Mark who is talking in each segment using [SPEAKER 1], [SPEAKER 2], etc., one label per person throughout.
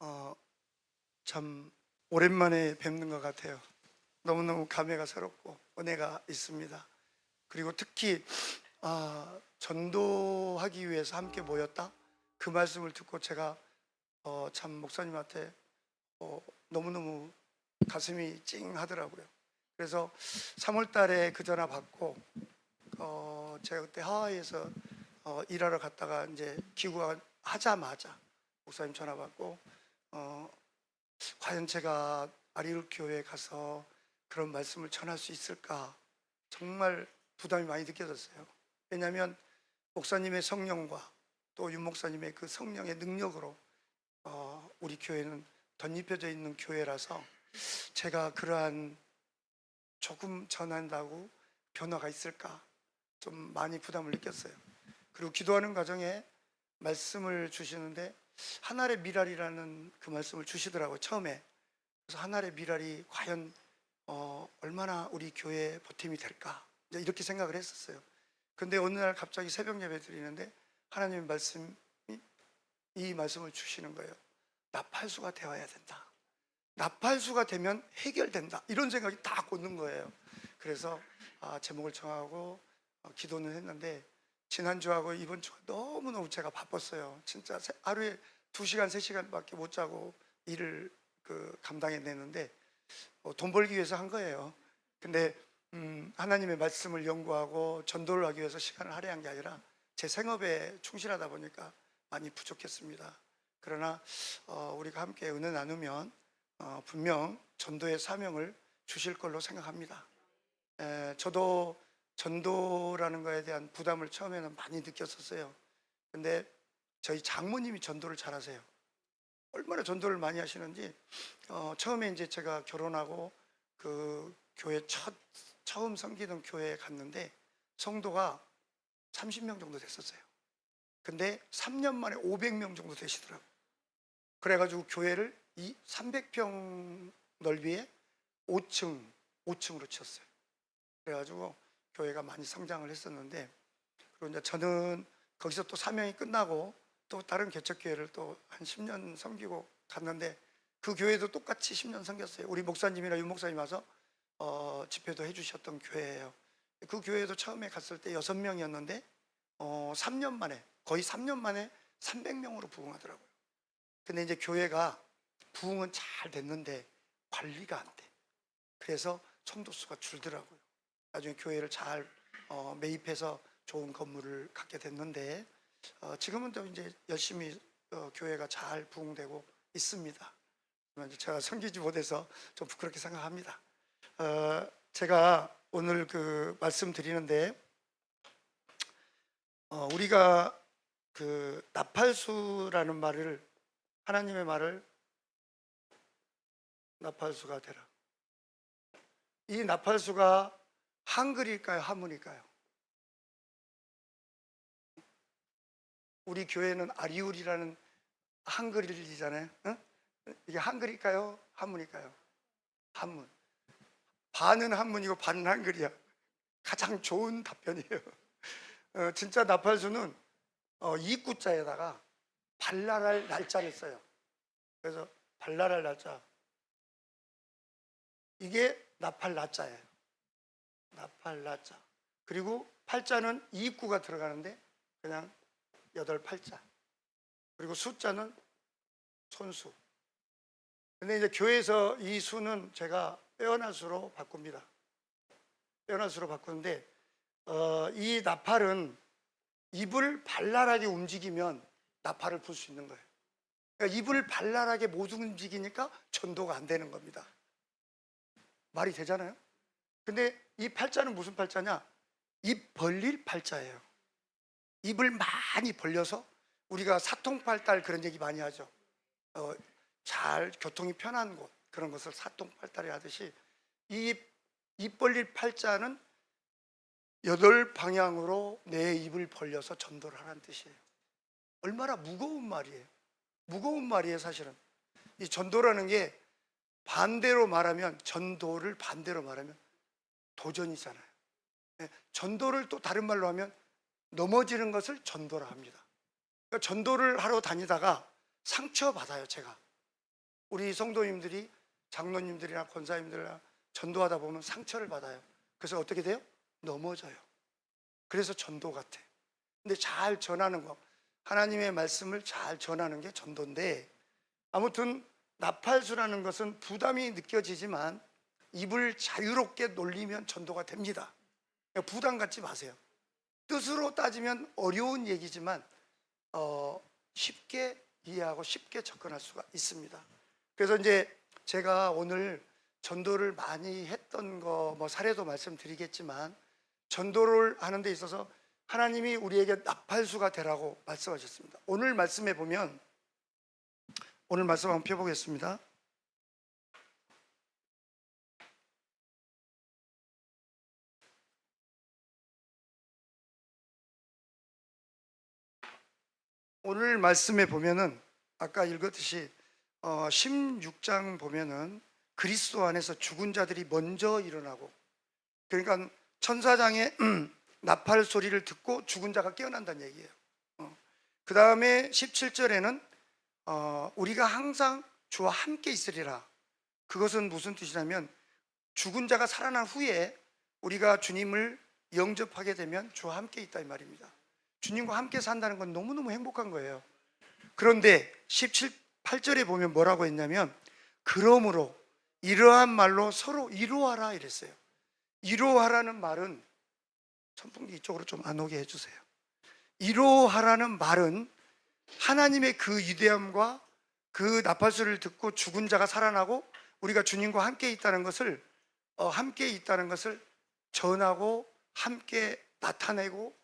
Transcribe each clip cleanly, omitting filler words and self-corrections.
[SPEAKER 1] 어, 참 오랜만에 뵙는 것 같아요. 너무너무 감회가 새롭고 은혜가 있습니다. 그리고 특히 전도하기 위해서 함께 모였다, 그 말씀을 듣고 제가 참 목사님한테 너무너무 가슴이 찡하더라고요. 그래서 3월 달에 그 전화 받고 제가 그때 하와이에서 일하러 갔다가 이제 귀국하자마자 목사님 전화 받고 어, 과연 제가 아리울 교회에 가서 그런 말씀을 전할 수 있을까, 정말 부담이 많이 느껴졌어요. 왜냐하면 목사님의 성령과 또 윤 목사님의 그 성령의 능력으로 우리 교회는 덧입혀져 있는 교회라서 제가 그러한 조금 전한다고 변화가 있을까 좀 많이 부담을 느꼈어요. 그리고 기도하는 과정에 말씀을 주시는데 하늘의 미랄이라는 그 말씀을 주시더라고요, 처음에. 그래서 하늘의 미랄이 과연 얼마나 우리 교회에 보탬이 될까, 이렇게 생각을 했었어요. 근데 어느 날 갑자기 새벽 예배 드리는데 하나님의 말씀이 이 말씀을 주시는 거예요. 나팔수가 되어야 된다. 나팔수가 되면 해결된다. 이런 생각이 딱 꽂는 거예요. 그래서 제목을 정하고 기도는 했는데 지난주하고 이번 주가 너무너무 제가 바빴어요. 진짜 하루에 2시간, 3시간밖에 못 자고 일을 감당해내는데 돈 벌기 위해서 한 거예요. 근데 하나님의 말씀을 연구하고 전도를 하기 위해서 시간을 할애한 게 아니라 제 생업에 충실하다 보니까 많이 부족했습니다. 그러나 우리가 함께 은혜 나누면 분명 전도의 사명을 주실 걸로 생각합니다. 저도 전도라는 거에 대한 부담을 처음에는 많이 느꼈었어요. 근데 저희 장모님이 전도를 잘하세요. 얼마나 전도를 많이 하시는지 처음에 이제 제가 결혼하고 그 교회 처음 섬기던 교회에 갔는데 성도가 30명 정도 됐었어요. 근데 3년 만에 500명 정도 되시더라고요. 그래가지고 교회를 이 300평 넓이에 5층으로 쳤어요. 그래가지고 교회가 많이 성장을 했었는데, 그리고 이제 저는 거기서 또 사명이 끝나고 또 다른 개척교회를 또 한 10년 섬기고 갔는데 그 교회도 똑같이 10년 섬겼어요. 우리 목사님이나 윤 목사님 와서 집회도 해주셨던 교회예요. 그 교회도 처음에 갔을 때 6명이었는데 3년 만에, 거의 3년 만에 300명으로 부흥하더라고요. 근데 이제 교회가 부흥은 잘 됐는데 관리가 안 돼. 그래서 성도 수가 줄더라고요. 나중에 교회를 잘 매입해서 좋은 건물을 갖게 됐는데 지금은 또 이제 열심히 교회가 잘 부흥되고 있습니다. 제가 섬기지 못해서 좀 부끄럽게 생각합니다. 제가 오늘 말씀드리는데 우리가 나팔수라는 말을, 하나님의 말을 나팔수가 되라. 이 나팔수가 한글일까요, 한문일까요? 우리 교회는 아리울이라는 한글이잖아요. 응? 이게 한글일까요, 한문일까요? 한문. 반은 한문이고 반은 한글이야. 가장 좋은 답변이에요. 진짜 나팔수는 이구자에다가 발랄할 날짜를 써요. 그래서 발랄할 날짜, 이게 나팔 나자예요. 나팔 나자. 그리고 팔자는 이입구가 들어가는데 그냥 8팔자. 그리고 숫자는 손수. 근데 이제 교회에서 이 수는 제가 빼어난 수로 바꿉니다. 빼어난 수로 바꾸는데 이 나팔은 입을 발랄하게 움직이면 나팔을 불 수 있는 거예요. 그러니까 입을 발랄하게 못 움직이니까 전도가 안 되는 겁니다. 말이 되잖아요. 근데 이 팔자는 무슨 팔자냐? 입 벌릴 팔자예요. 입을 많이 벌려서, 우리가 사통팔달 그런 얘기 많이 하죠. 잘 교통이 편한 곳, 그런 것을 사통팔달이 하듯이 입 벌릴 팔자는 8방향으로 내 입을 벌려서 전도를 하라는 뜻이에요. 얼마나 무거운 말이에요. 무거운 말이에요. 사실은 이 전도라는 게 반대로 말하면, 전도를 반대로 말하면 도전이잖아요. 전도를 또 다른 말로 하면 넘어지는 것을 전도라 합니다. 그러니까 전도를 하러 다니다가 상처받아요, 제가. 우리 성도님들이 장로님들이나 권사님들이나 전도하다 보면 상처를 받아요. 그래서 어떻게 돼요? 넘어져요. 그래서 전도 같아. 근데 잘 전하는 거, 하나님의 말씀을 잘 전하는 게 전도인데, 아무튼 나팔수라는 것은 부담이 느껴지지만 입을 자유롭게 놀리면 전도가 됩니다. 부담 갖지 마세요. 뜻으로 따지면 어려운 얘기지만 쉽게 이해하고 쉽게 접근할 수가 있습니다. 그래서 이제 제가 오늘 전도를 많이 했던 거 사례도 말씀드리겠지만, 전도를 하는 데 있어서 하나님이 우리에게 나팔수가 되라고 말씀하셨습니다. 오늘 말씀에 보면, 오늘 말씀 한번 펴보겠습니다. 오늘 말씀에 보면은 아까 읽었듯이 16장 보면은 그리스도 안에서 죽은 자들이 먼저 일어나고, 그러니까 천사장의 나팔 소리를 듣고 죽은 자가 깨어난다는 얘기예요. 그 다음에 17절에는 우리가 항상 주와 함께 있으리라. 그것은 무슨 뜻이냐면, 죽은 자가 살아난 후에 우리가 주님을 영접하게 되면 주와 함께 있다 이 말입니다. 주님과 함께 산다는 건 너무너무 행복한 거예요. 그런데 8절에 보면 뭐라고 했냐면, 그러므로 이러한 말로 서로 위로하라 이랬어요. 위로하라는 말은, 선풍기 이쪽으로 좀 안 오게 해주세요. 위로하라는 말은 하나님의 그 위대함과 그 나팔소리를 듣고 죽은 자가 살아나고 우리가 주님과 함께 있다는 것을 전하고 함께 나타내고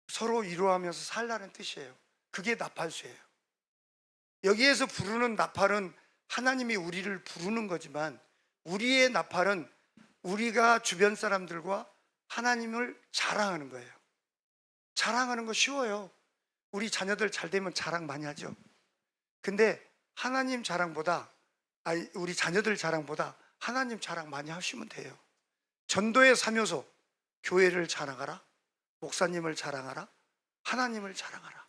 [SPEAKER 1] 서로 위로하면서 살라는 뜻이에요. 그게 나팔수예요. 여기에서 부르는 나팔은 하나님이 우리를 부르는 거지만, 우리의 나팔은 우리가 주변 사람들과 하나님을 자랑하는 거예요. 자랑하는 거 쉬워요. 우리 자녀들 잘 되면 자랑 많이 하죠. 근데 하나님 자랑보다, 우리 자녀들 자랑보다 하나님 자랑 많이 하시면 돼요. 전도의 3요소, 교회를 자랑하라, 목사님을 자랑하라, 하나님을 자랑하라.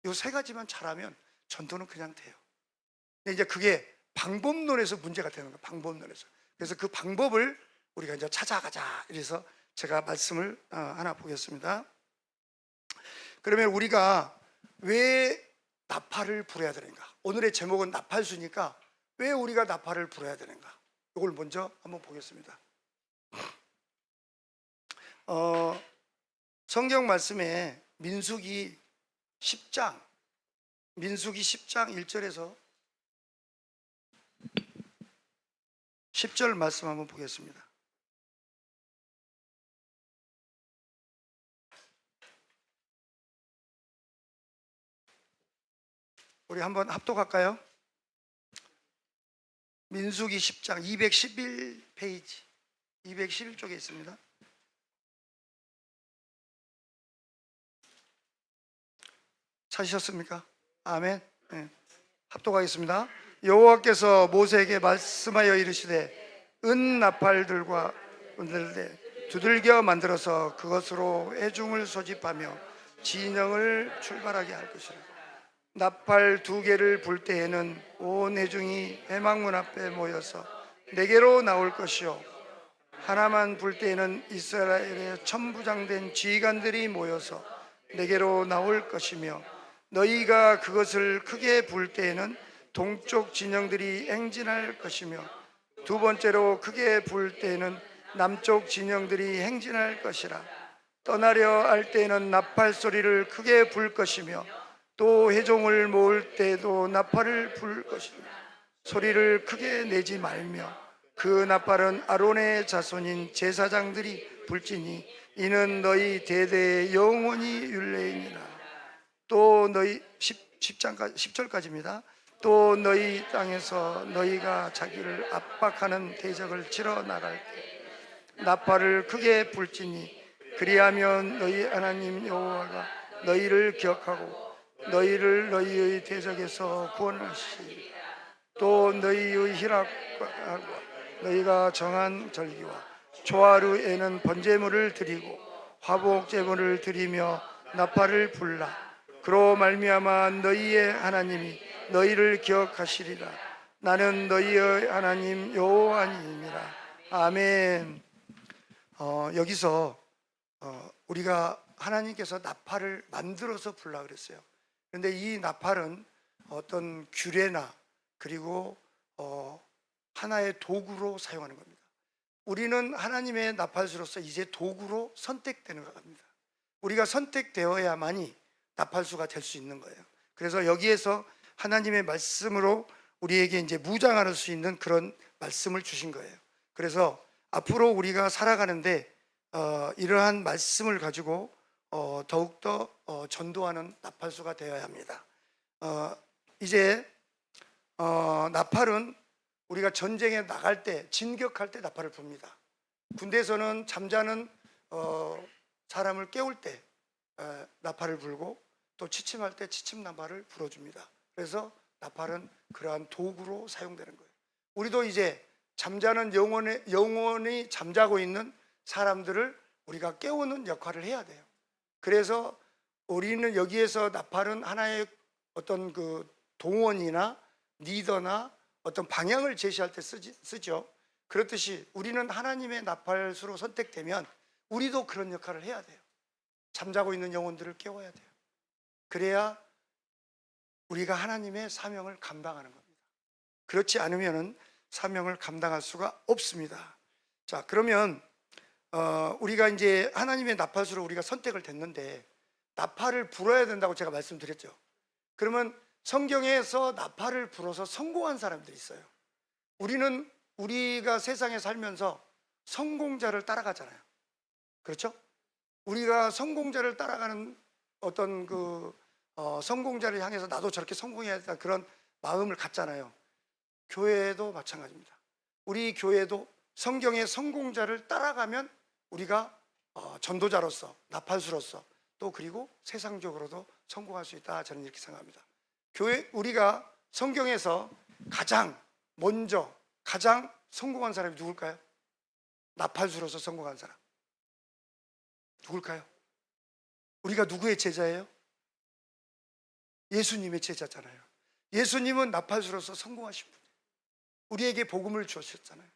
[SPEAKER 1] 이 3가지만 잘하면 전도는 그냥 돼요. 근데 이제 그게 방법론에서 문제가 되는 거예요. 방법론에서. 그래서 그 방법을 우리가 이제 찾아가자. 그래서 제가 말씀을 하나 보겠습니다. 그러면 우리가 왜 나팔을 불어야 되는가? 오늘의 제목은 나팔수니까 왜 우리가 나팔을 불어야 되는가? 이걸 먼저 한번 보겠습니다. 성경 말씀에 민수기 10장 1절에서 10절 말씀 한번 보겠습니다. 우리 한번 합독할까요? 민수기 10장 211페이지 211쪽에 있습니다. 찾으셨습니까? 아멘. 네. 합독하겠습니다. 여호와께서 모세에게 말씀하여 이르시되, 은 나팔들과 은들대 두들겨 만들어서 그것으로 회중을 소집하며 진영을 출발하게 할 것이라. 나팔 2개를 불 때에는 온 회중이 회막문 앞에 모여서 내게로 나올 것이요, 하나만 불 때에는 이스라엘의 천부장된 지휘관들이 모여서 내게로 나올 것이며, 너희가 그것을 크게 불 때에는 동쪽 진영들이 행진할 것이며, 2번째로 크게 불 때에는 남쪽 진영들이 행진할 것이라. 떠나려 할 때에는 나팔 소리를 크게 불 것이며, 또 회종을 모을 때도 나팔을 불 것이며, 소리를 크게 내지 말며 그 나팔은 아론의 자손인 제사장들이 불지니 이는 너희 대대에 영원히 율례이니라. 또 너희 10절까지입니다. 또 너희 땅에서 너희가 자기를 압박하는 대적을 치러 나갈 때 나팔을 크게 불지니, 그리하면 너희 하나님 여호와가 너희를 기억하고 너희를 너희의 대적에서 구원하시리라. 또 너희의 희락과 너희가 정한 절기와 초하루에는 번제물을 드리고 화복 제물을 드리며 나팔을 불라. 그로 말미암아 너희의 하나님이 너희를 기억하시리라. 나는 너희의 하나님 여호와니라. 아멘. 여기서 우리가 하나님께서 나팔을 만들어서 불라 그랬어요. 그런데 이 나팔은 어떤 규례나 그리고 하나의 도구로 사용하는 겁니다. 우리는 하나님의 나팔수로서 이제 도구로 선택되는 겁니다. 우리가 선택되어야만이 나팔수가 될 수 있는 거예요. 그래서 여기에서 하나님의 말씀으로 우리에게 이제 무장할 수 있는 그런 말씀을 주신 거예요. 그래서 앞으로 우리가 살아가는데 이러한 말씀을 가지고 더욱더 전도하는 나팔수가 되어야 합니다. 이제 나팔은 우리가 전쟁에 나갈 때, 진격할 때 나팔을 붑니다. 군대에서는 잠자는 사람을 깨울 때 나팔을 불고, 또 취침할 때 취침 나팔을 불어줍니다. 그래서 나팔은 그러한 도구로 사용되는 거예요. 우리도 이제 잠자는 영원히 잠자고 있는 사람들을 우리가 깨우는 역할을 해야 돼요. 그래서 우리는 여기에서 나팔은 하나의 어떤 그 동원이나 리더나 어떤 방향을 제시할 때 쓰죠. 그렇듯이 우리는 하나님의 나팔수로 선택되면 우리도 그런 역할을 해야 돼요. 잠자고 있는 영혼들을 깨워야 돼요. 그래야 우리가 하나님의 사명을 감당하는 겁니다. 그렇지 않으면 사명을 감당할 수가 없습니다. 자, 그러면 우리가 이제 하나님의 나팔수로 우리가 선택을 됐는데 나팔을 불어야 된다고 제가 말씀드렸죠. 그러면 성경에서 나팔을 불어서 성공한 사람들이 있어요. 우리가 세상에 살면서 성공자를 따라가잖아요. 그렇죠? 우리가 성공자를 따라가는 어떤 성공자를 향해서 나도 저렇게 성공해야 된다, 그런 마음을 갖잖아요. 교회도 마찬가지입니다. 우리 교회도 성경의 성공자를 따라가면 우리가 전도자로서, 나팔수로서, 또 그리고 세상적으로도 성공할 수 있다, 저는 이렇게 생각합니다. 우리가 성경에서 가장 성공한 사람이 누굴까요? 나팔수로서 성공한 사람 누굴까요? 우리가 누구의 제자예요? 예수님의 제자잖아요. 예수님은 나팔수로서 성공하신 분이에요. 우리에게 복음을 주셨잖아요.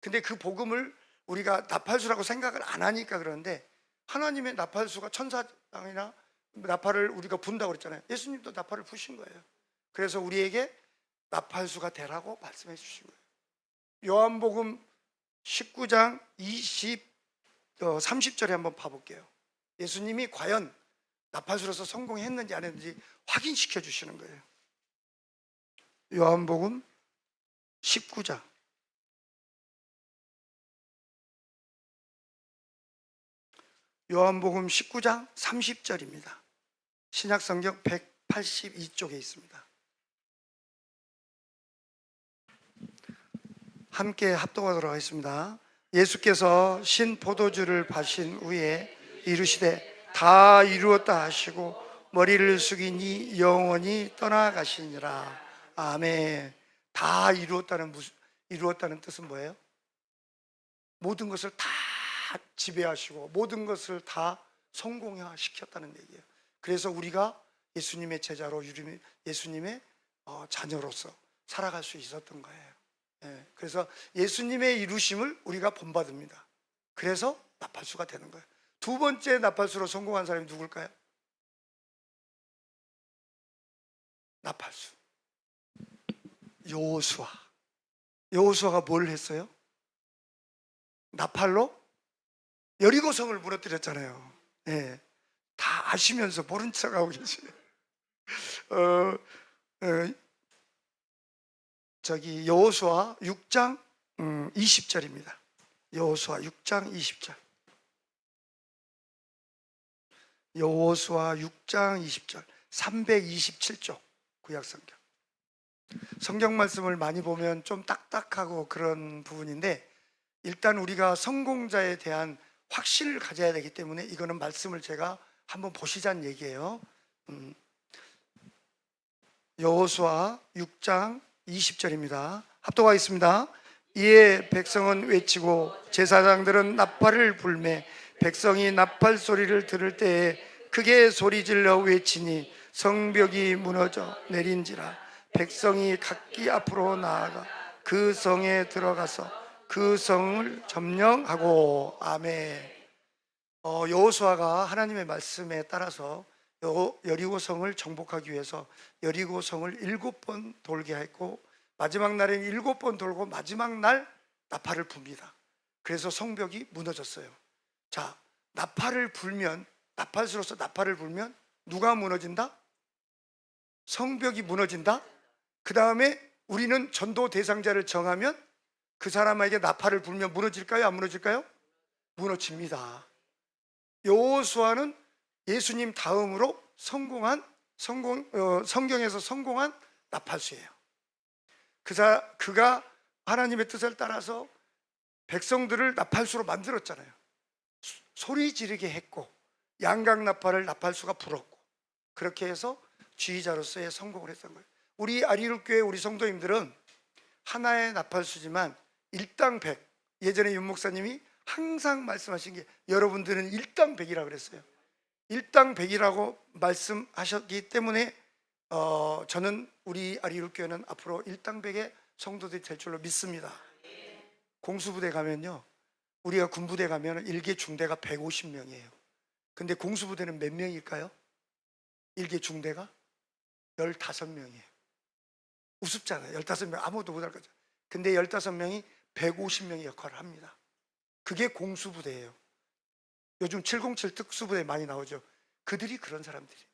[SPEAKER 1] 근데 그 복음을 우리가 나팔수라고 생각을 안 하니까 그러는데, 하나님의 나팔수가 천사장이나 나팔을 우리가 분다고 그랬잖아요. 예수님도 나팔을 부신 거예요. 그래서 우리에게 나팔수가 되라고 말씀해 주신 거예요. 요한복음 19장 30절에 한번 봐볼게요. 예수님이 과연 나팔수로서 성공했는지 안 했는지 확인시켜 주시는 거예요. 요한복음 19장 요한복음 19장 30절입니다. 신약성경 182쪽에 있습니다. 함께 합독하도록 하겠습니다. 예수께서 신포도주를 마신 후에 이르시되 다 이루었다 하시고 머리를 숙이니 영원히 떠나가시니라. 아멘. 다 이루었다는 뜻은 뭐예요? 모든 것을 다 지배하시고 모든 것을 다 성공시켰다는 얘기예요. 그래서 우리가 예수님의 제자로, 예수님의 자녀로서 살아갈 수 있었던 거예요. 그래서 예수님의 이루심을 우리가 본받습니다. 그래서 나팔수가 되는 거예요. 두 번째 나팔수로 성공한 사람이 누굴까요? 나팔수 여호수아가 뭘 했어요? 나팔로 여리고성을 무너뜨렸잖아요. 다 아시면서 모른 척하고 계시네요. 여호수아 6장 20절입니다. 여호수아 6장 20절. 여호수아 6장 20절. 327쪽 구약성경. 성경 말씀을 많이 보면 좀 딱딱하고 그런 부분인데, 일단 우리가 성공자에 대한 확신을 가져야 되기 때문에 이거는 말씀을 제가 한번 보시자는 얘기예요. 여호수아 6장 20절입니다. 합독하겠습니다. 이에 백성은 외치고 제사장들은 나팔을 불매 백성이 나팔 소리를 들을 때에 크게 소리질러 외치니 성벽이 무너져 내린지라. 백성이 각기 앞으로 나아가 그 성에 들어가서 그 성을 점령하고. 아멘. 여호수아가 하나님의 말씀에 따라서 여리고 성을 정복하기 위해서 여리고 성을 7번 돌게 했고, 마지막 날에는 7번 돌고 마지막 날 나팔을 붑니다. 그래서 성벽이 무너졌어요. 자, 나팔수로서 나팔을 불면 누가 무너진다? 성벽이 무너진다. 그 다음에 우리는 전도 대상자를 정하면 그 사람에게 나팔을 불면 무너질까요? 안 무너질까요? 무너집니다. 여호수아는 예수님 다음으로 성경에서 성공한 나팔수예요. 그가 하나님의 뜻을 따라서 백성들을 나팔수로 만들었잖아요. 소리 지르게 했고, 양각 나팔을 나팔수가 불었고, 그렇게 해서 지휘자로서의 성공을 했던 거예요. 우리 아리룩교회 우리 성도님들은 하나의 나팔수지만 일당백, 예전에 윤 목사님이 항상 말씀하신 게 여러분들은 일당백이라고 그랬어요. 일당백이라고 말씀하셨기 때문에 저는 우리 아리룩교회는 앞으로 일당백의 성도들이 될 줄로 믿습니다. 공수부대 가면요, 우리가 군부대 가면 일개 중대가 150명이에요. 근데 공수부대는 몇 명일까요? 일개 중대가 15명이에요. 우습잖아요. 15명 아무도 못할 거죠. 근데 15명이 150명의 역할을 합니다. 그게 공수부대예요. 요즘 707 특수부대 많이 나오죠. 그들이 그런 사람들이에요.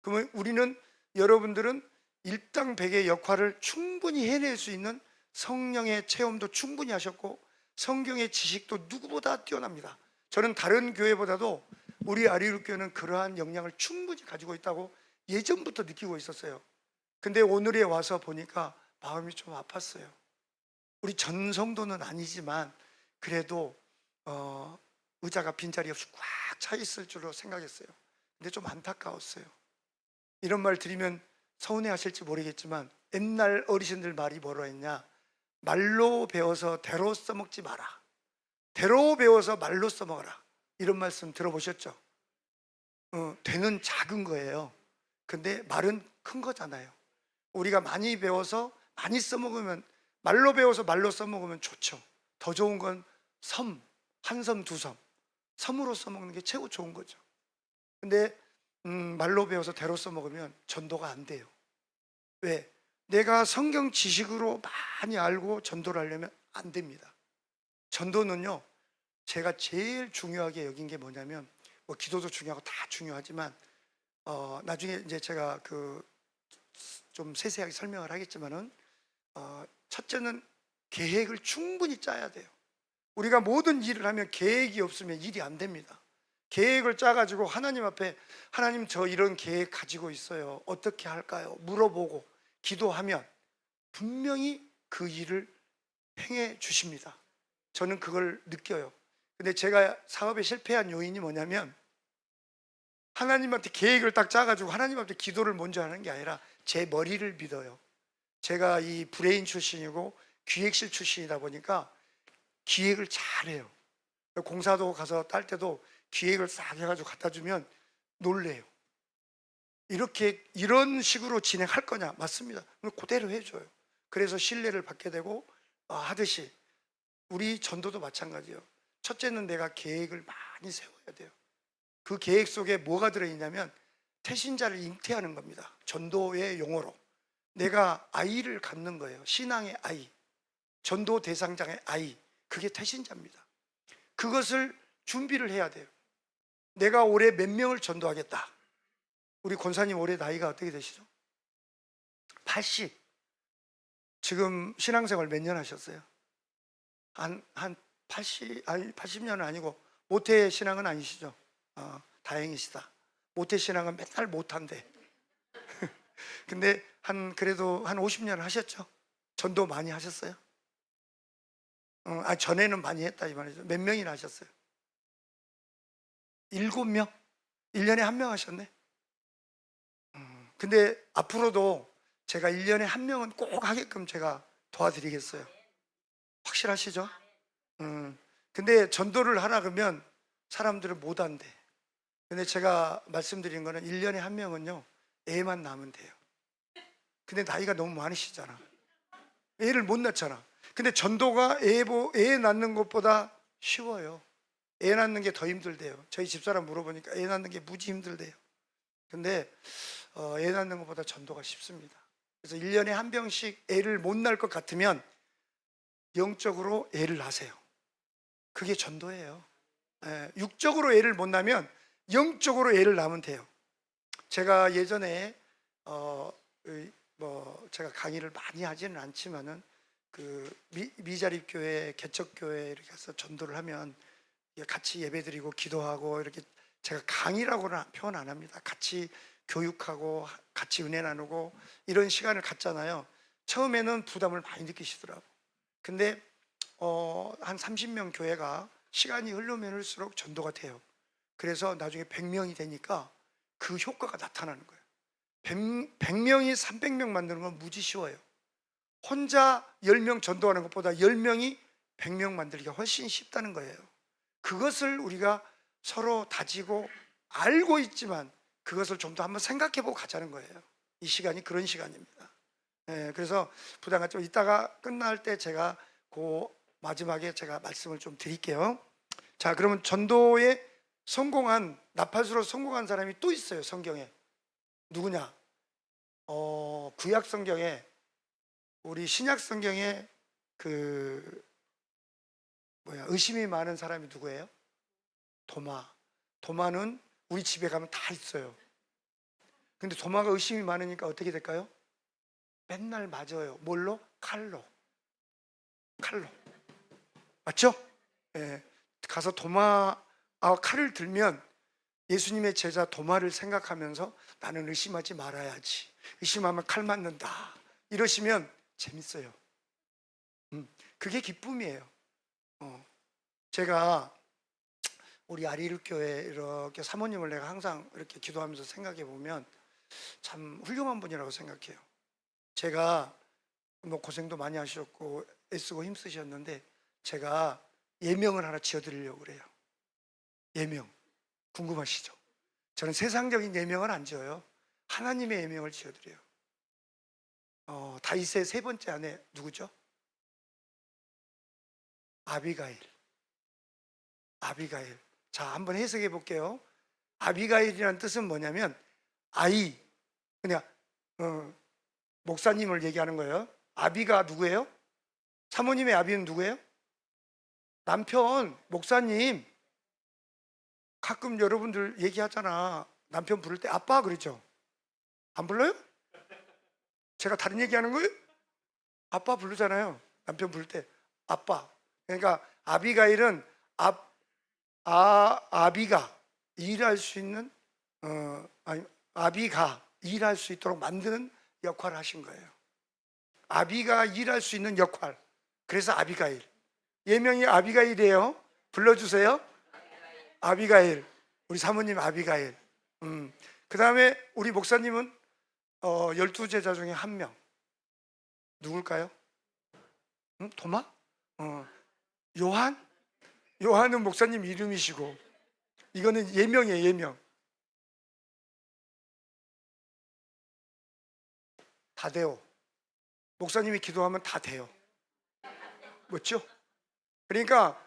[SPEAKER 1] 그러면 여러분들은 일당백의 역할을 충분히 해낼 수 있는 성령의 체험도 충분히 하셨고, 성경의 지식도 누구보다 뛰어납니다. 저는 다른 교회보다도 우리 아리룩교회는 그러한 역량을 충분히 가지고 있다고 예전부터 느끼고 있었어요. 근데 오늘에 와서 보니까 마음이 좀 아팠어요. 우리 전 성도는 아니지만 그래도 의자가 빈자리 없이 꽉 차 있을 줄로 생각했어요. 근데 좀 안타까웠어요. 이런 말 드리면 서운해 하실지 모르겠지만 옛날 어르신들 말이 뭐라 했냐, 말로 배워서 대로 써먹지 마라, 대로 배워서 말로 써먹어라, 이런 말씀 들어보셨죠? 대는 작은 거예요. 근데 말은 큰 거잖아요. 우리가 많이 배워서 많이 써먹으면, 말로 배워서 말로 써먹으면 좋죠. 더 좋은 건 한 섬, 두 섬, 섬으로 써먹는 게 최고 좋은 거죠. 근데 말로 배워서 대로 써먹으면 전도가 안 돼요. 왜? 내가 성경 지식으로 많이 알고 전도를 하려면 안 됩니다. 전도는요, 제가 제일 중요하게 여긴 게 뭐냐면, 뭐 기도도 중요하고 다 중요하지만 나중에 이제 제가 좀 세세하게 설명을 하겠지만은 첫째는 계획을 충분히 짜야 돼요. 우리가 모든 일을 하면 계획이 없으면 일이 안 됩니다. 계획을 짜가지고 하나님 앞에, 하나님 저 이런 계획 가지고 있어요, 어떻게 할까요? 물어보고 기도하면 분명히 그 일을 행해 주십니다. 저는 그걸 느껴요. 근데 제가 사업에 실패한 요인이 뭐냐면, 하나님한테 계획을 딱 짜가지고 하나님한테 기도를 먼저 하는 게 아니라 제 머리를 믿어요. 제가 이 브레인 출신이고 기획실 출신이다 보니까 기획을 잘해요. 공사도 가서 딸 때도 기획을 싹 해가지고 갖다 주면 놀래요. 이런 식으로 진행할 거냐? 맞습니다. 그대로 해줘요. 그래서 신뢰를 받게 되고 하듯이 우리 전도도 마찬가지예요. 첫째는 내가 계획을 많이 세워야 돼요. 그 계획 속에 뭐가 들어있냐면 태신자를 잉태하는 겁니다. 전도의 용어로 내가 아이를 갖는 거예요. 신앙의 아이, 전도 대상자의 아이, 그게 태신자입니다. 그것을 준비를 해야 돼요. 내가 올해 몇 명을 전도하겠다. 우리 권사님 올해 나이가 어떻게 되시죠? 80. 지금 신앙생활 몇 년 하셨어요? 한 80년은 아니고 모태 신앙은 아니시죠? 다행이시다. 모태 신앙은 맨날 못한대. 근데 그래도 한 50년 하셨죠? 전도 많이 하셨어요? 전에는 많이 했다 이 말이죠. 몇 명이나 하셨어요? 7명? 1년에 1명 하셨네? 근데 앞으로도 제가 1년에 1명은 꼭 하게끔 제가 도와드리겠어요. 확실하시죠? 근데 전도를 하라 그러면 사람들은 못 한대. 근데 제가 말씀드린 거는 1년에 1명은요 애만 낳으면 돼요. 근데 나이가 너무 많으시잖아. 애를 못 낳잖아. 근데 전도가 애 낳는 것보다 쉬워요. 애 낳는 게 더 힘들대요. 저희 집사람 물어보니까 애 낳는 게 무지 힘들대요. 근데 애 낳는 것보다 전도가 쉽습니다. 그래서 1년에 한 병씩 애를 못 낳을 것 같으면 영적으로 애를 낳으세요. 그게 전도예요. 육적으로 애를 못 낳으면 영적으로 애를 낳으면 돼요. 제가 예전에 제가 강의를 많이 하지는 않지만은 그 미자립교회, 개척교회 이렇게 해서 전도를 하면 같이 예배드리고 기도하고 이렇게, 제가 강의라고는 표현 안 합니다. 같이 교육하고 같이 은혜 나누고 이런 시간을 갖잖아요. 처음에는 부담을 많이 느끼시더라고. 근데 한 30명 교회가 시간이 흐르면 흘수록 전도가 돼요. 그래서 나중에 100명이 되니까 그 효과가 나타나는 거예요. 100명이 300명 만드는 건 무지 쉬워요. 혼자 10명 전도하는 것보다 10명이 100명 만들기가 훨씬 쉽다는 거예요. 그것을 우리가 서로 다지고 알고 있지만 그것을 좀 더 한번 생각해보고 가자는 거예요. 이 시간이 그런 시간입니다. 그래서 부담 갖지, 이따가 끝날 때 제가 그 마지막에 제가 말씀을 좀 드릴게요. 자, 그러면 전도에 성공한, 나팔수로 성공한 사람이 또 있어요, 성경에. 누구냐? 구약 성경에, 우리 신약 성경에 의심이 많은 사람이 누구예요? 도마는 우리 집에 가면 다 있어요. 근데 도마가 의심이 많으니까 어떻게 될까요? 맨날 맞아요. 뭘로? 칼로. 맞죠? 가서 칼을 들면 예수님의 제자 도마를 생각하면서 나는 의심하지 말아야지, 의심하면 칼 맞는다, 이러시면 재밌어요. 그게 기쁨이에요. 제가 우리 아리일교회 이렇게 사모님을 내가 항상 이렇게 기도하면서 생각해 보면 참 훌륭한 분이라고 생각해요. 제가 고생도 많이 하셨고 애쓰고 힘쓰셨는데 제가 예명을 하나 지어드리려고 그래요. 예명 궁금하시죠? 저는 세상적인 예명을 안 지어요. 하나님의 예명을 지어드려요. 다윗의 세 번째 아내 누구죠? 아비가일. 자, 한번 해석해 볼게요. 아비가일이라는 뜻은 뭐냐면 아이, 그냥 목사님을 얘기하는 거예요. 아비가 누구예요? 사모님의 아비는 누구예요? 남편. 목사님, 가끔 여러분들 얘기하잖아. 남편 부를 때 아빠 그러죠? 안 불러요? 제가 다른 얘기하는 거예요? 아빠 부르잖아요. 남편 부를 때 아빠. 그러니까 아비가일은 아비가 일할 수 있는 아비가 일할 수 있도록 만드는 역할을 하신 거예요. 아비가 일할 수 있는 역할. 그래서 아비가일. 예명이 아비가일이에요. 불러주세요. 아비가일. 우리 사모님 아비가일. 그 다음에 우리 목사님은 12제자 중에 한 명. 누굴까요? 도마? 요한은 목사님 이름이시고, 이거는 예명이에요. 예명. 다데오. 목사님이 기도하면 다 돼요. 맞죠? 그러니까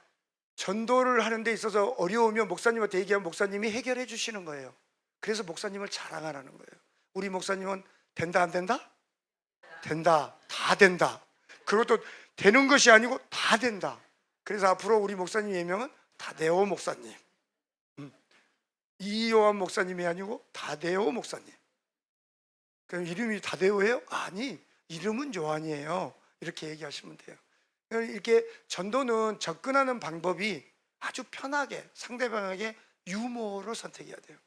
[SPEAKER 1] 전도를 하는 데 있어서 어려우면 목사님한테 얘기하면 목사님이 해결해 주시는 거예요. 그래서 목사님을 자랑하라는 거예요. 우리 목사님은 된다 안 된다? 된다. 다 된다. 그것도 되는 것이 아니고 다 된다. 그래서 앞으로 우리 목사님 예명은 다데오 목사님. 이요한 목사님이 아니고 다데오 목사님. 그럼 이름이 다데오예요? 아니, 이름은 요한이에요. 이렇게 얘기하시면 돼요. 이렇게 전도는 접근하는 방법이 아주 편하게, 상대방에게 유머로 선택해야 돼요.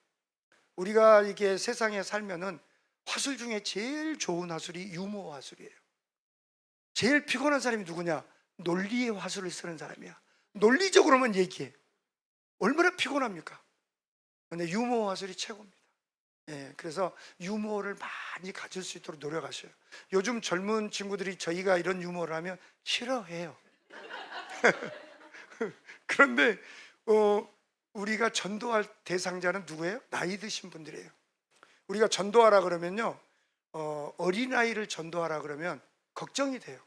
[SPEAKER 1] 우리가 이게 세상에 살면은 화술 중에 제일 좋은 화술이 유머 화술이에요. 제일 피곤한 사람이 누구냐? 논리의 화술을 쓰는 사람이야. 논리적으로만 얘기해. 얼마나 피곤합니까? 근데 유머 화술이 최고입니다. 그래서 유머를 많이 가질 수 있도록 노력하셔요. 요즘 젊은 친구들이 저희가 이런 유머를 하면 싫어해요. 그런데 우리가 전도할 대상자는 누구예요? 나이 드신 분들이에요. 우리가 전도하라 그러면요, 어린아이를 전도하라 그러면 걱정이 돼요.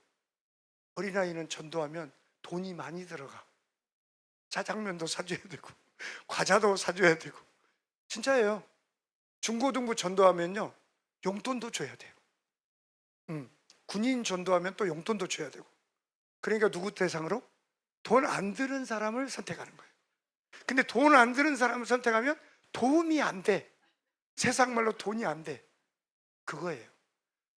[SPEAKER 1] 어린아이는 전도하면 돈이 많이 들어가. 짜장면도 사줘야 되고 과자도 사줘야 되고. 진짜예요. 중고등부 전도하면요 용돈도 줘야 돼요. 군인 전도하면 또 용돈도 줘야 되고. 그러니까 누구 대상으로? 돈 안 드는 사람을 선택하는 거예요. 근데 돈 안 드는 사람을 선택하면 도움이 안 돼. 세상 말로 돈이 안 돼. 그거예요.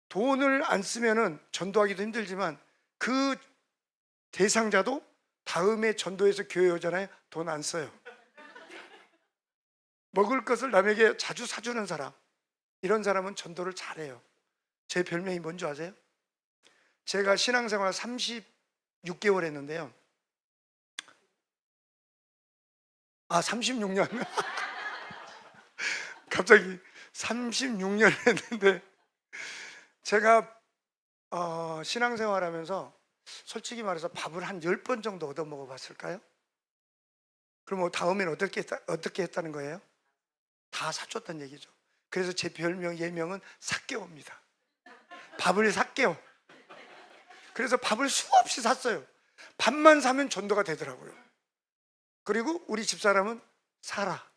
[SPEAKER 1] 돈을 안 쓰면은 전도하기도 힘들지만 그 대상자도 다음에 전도해서 교회 오잖아요. 돈 안 써요. 먹을 것을 남에게 자주 사주는 사람, 이런 사람은 전도를 잘해요. 제 별명이 뭔지 아세요? 제가 신앙생활 36개월 했는데요. 36년. 갑자기 36년 했는데 제가 신앙생활 하면서 솔직히 말해서 밥을 한 10번 정도 얻어 먹어봤을까요? 그럼 다음엔 어떻게 했다는 거예요? 다 사줬다는 얘기죠. 그래서 제 별명, 예명은 삭개오입니다. 밥을 삭개오. 그래서 밥을 수없이 샀어요. 밥만 사면 전도가 되더라고요. 그리고 우리 집사람은 사라.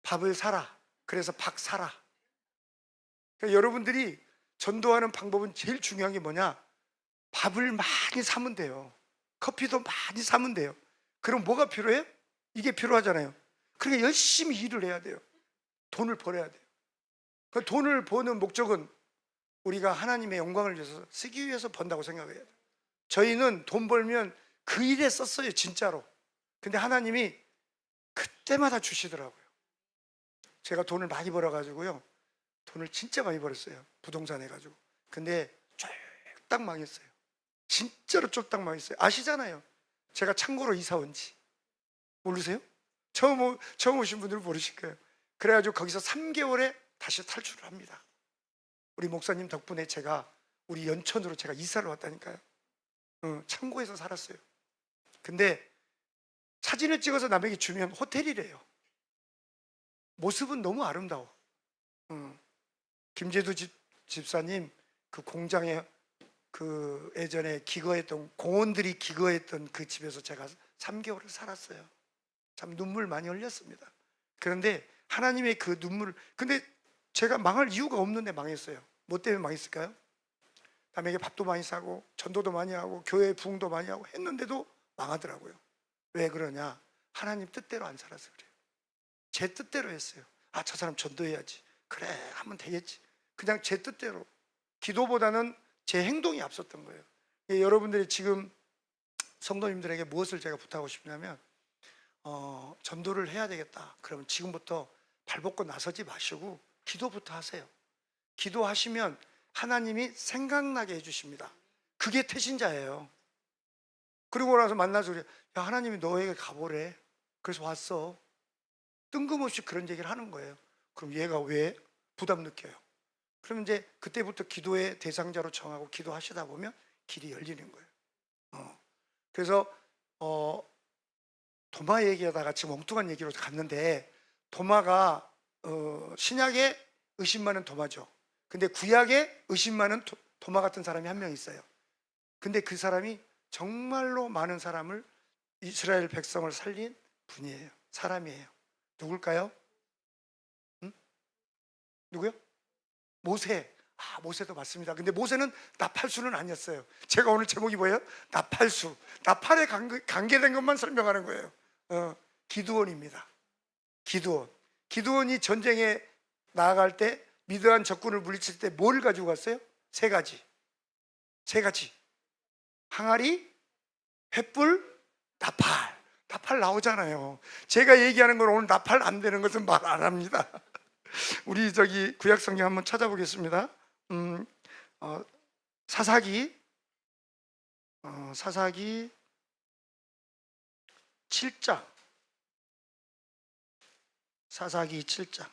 [SPEAKER 1] 밥을 사라. 그래서 박 사라. 그러니까 여러분들이 전도하는 방법은 제일 중요한 게 뭐냐? 밥을 많이 사면 돼요. 커피도 많이 사면 돼요. 그럼 뭐가 필요해요? 이게 필요하잖아요. 그러니까 열심히 일을 해야 돼요. 돈을 벌어야 돼요. 그 돈을 버는 목적은 우리가 하나님의 영광을 위해서 쓰기 위해서 번다고 생각해야 돼요. 저희는 돈 벌면 그 일에 썼어요, 진짜로. 근데 하나님이 그때마다 주시더라고요. 제가 돈을 많이 벌어가지고요, 돈을 진짜 많이 벌었어요. 부동산 해가지고. 근데 쫄딱 망했어요. 진짜로 쫄딱 망했어요. 아시잖아요. 제가 창고로 이사 온지. 모르세요? 처음 오신 분들은 모르실 거예요. 그래가지고 거기서 3개월에 다시 탈출을 합니다. 우리 목사님 덕분에 우리 연천으로 제가 이사를 왔다니까요. 창고에서 살았어요. 근데 사진을 찍어서 남에게 주면 호텔이래요. 모습은 너무 아름다워. 김재두 집사님 그 공장에 그 예전에 기거했던 공원들이 기거했던 그 집에서 제가 3개월을 살았어요. 참 눈물 많이 흘렸습니다. 그런데 하나님의 그 눈물을, 근데 제가 망할 이유가 없는데 망했어요. 뭐 때문에 망했을까요? 남에게 밥도 많이 사고 전도도 많이 하고 교회 부흥도 많이 하고 했는데도 망하더라고요. 왜 그러냐? 하나님 뜻대로 안 살아서 그래요. 제 뜻대로 했어요. 저 사람 전도해야지. 그래, 하면 되겠지. 그냥 제 뜻대로. 기도보다는 제 행동이 앞섰던 거예요. 여러분들이 지금 성도님들에게 무엇을 제가 부탁하고 싶냐면 전도를 해야 되겠다. 그러면 지금부터 발벗고 나서지 마시고 기도부터 하세요. 기도하시면 하나님이 생각나게 해주십니다. 그게 태신자예요. 그리고 나서 만나서 그래, 야, 하나님이 너에게 가보래. 그래서 왔어. 뜬금없이 그런 얘기를 하는 거예요. 그럼 얘가 왜 부담 느껴요? 그러면 이제 그때부터 기도의 대상자로 정하고 기도하시다 보면 길이 열리는 거예요. 그래서 도마 얘기하다가 지금 엉뚱한 얘기로 갔는데, 도마가 신약에 의심 많은 도마죠. 근데 구약에 의심 많은 도마 같은 사람이 한 명 있어요. 근데 그 사람이 정말로 많은 사람을, 이스라엘 백성을 살린 분이에요. 사람이에요. 누굴까요? 누구요? 모세. 모세도 맞습니다. 근데 모세는 나팔수는 아니었어요. 제가 오늘 제목이 뭐예요? 나팔수. 나팔에 관계된 것만 설명하는 거예요. 기드온입니다. 기드온이 전쟁에 나아갈 때 미드안 적군을 물리칠 때 뭘 가지고 갔어요? 세 가지. 항아리, 횃불, 나팔 나오잖아요. 제가 얘기하는 건 오늘 나팔 안 되는 것은 말 안 합니다. 우리 구약 성경 한번 찾아보겠습니다. 사사기 7장. 사사기 7장.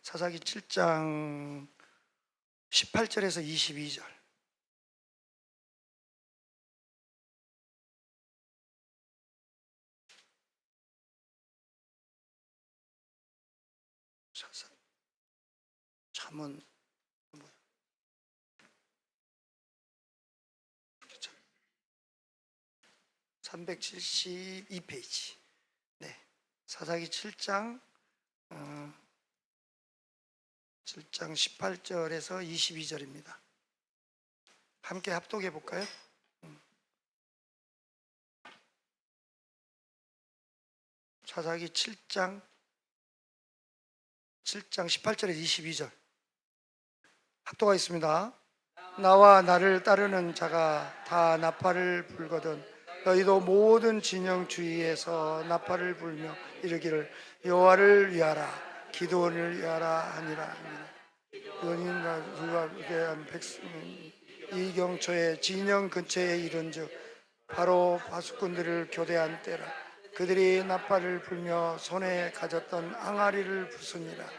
[SPEAKER 1] 사사기 7장 18절에서 22절. 사사 잠언 뭐야? 372페이지. 네, 사사기 7장 7장 18절에서 22절입니다. 함께 합독해 볼까요? 사사기 7장 18절에서 22절 합독하겠습니다. 나와 나를 따르는 자가 다 나팔을 불거든 너희도 모든 진영 주위에서 나팔을 불며 이르기를 여호와를 위하라 기드온을 위하라 하니라. 기드온과 그와 위대한 백성은 이 경초에 진영 근처에 이른즉 바로 파수꾼들을 교대한 때라. 그들이 나팔을 불며 손에 가졌던 항아리를 부수니라.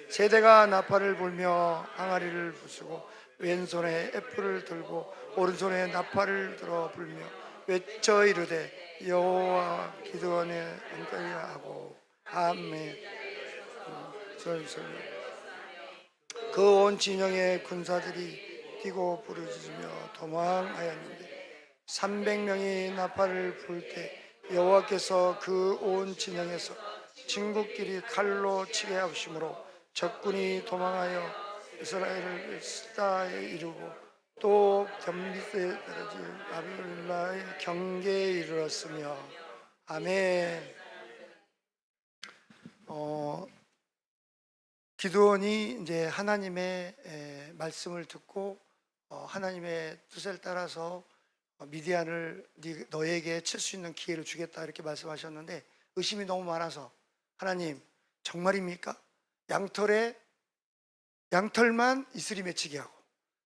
[SPEAKER 1] 세대가 나팔을 불며 항아리를 부수고 왼손에 애플을 들고 오른손에 나팔을 들어 불며 외쳐 이르되 여호와 기드온의 은혜라 하고 아멘. 그 온 진영의 군사들이 뛰고 부르짖으며 도망하였는데 300명이 나팔을 불 때 여호와께서 그 온 진영에서 친구끼리 칼로 치게 하시므로 적군이 도망하여 이스라엘을 스다에 이르고 또 겸빗에 떨어질 아빌라의 경계에 이르렀으며 아멘. 기드온이 이제 하나님의 말씀을 듣고 하나님의 뜻을 따라서 미디안을 너에게 칠 수 있는 기회를 주겠다 이렇게 말씀하셨는데 의심이 너무 많아서 하나님 정말입니까? 양털만 이슬이 맺히게 하고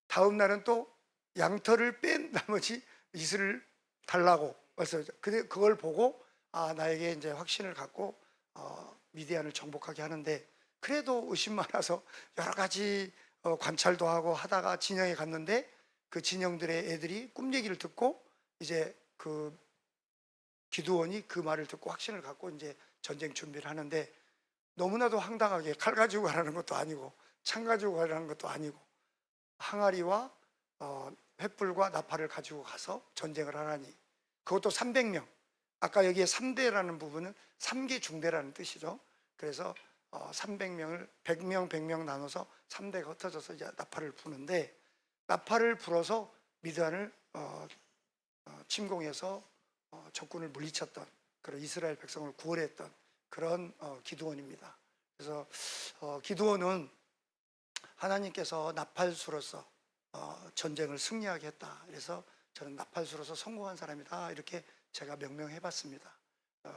[SPEAKER 1] 다음 날은 또 양털을 뺀 나머지 이슬을 달라고 말씀하셨죠. 근데 그걸 보고 나에게 이제 확신을 갖고 미디안을 정복하게 하는데 그래도 의심 많아서 여러 가지 관찰도 하고 하다가 진영에 갔는데 그 진영들의 애들이 꿈 얘기를 듣고 이제 그 기드온이 그 말을 듣고 확신을 갖고 이제 전쟁 준비를 하는데 너무나도 황당하게 칼 가지고 가라는 것도 아니고 창 가지고 가라는 것도 아니고 항아리와 횃불과 나팔을 가지고 가서 전쟁을 하라니 그것도 300명. 아까 여기에 3대라는 부분은 3개 중대라는 뜻이죠. 그래서 300명을 100명 나눠서 3대가 흩어져서 이제 나팔을 부는데 나팔을 불어서 미드안을 침공해서 적군을 물리쳤던 그런 이스라엘 백성을 구원했던 그런 기드온입니다. 그래서 기드온은 하나님께서 나팔수로서 전쟁을 승리하게 했다. 그래서 저는 나팔수로서 성공한 사람이다 이렇게 제가 명명해봤습니다.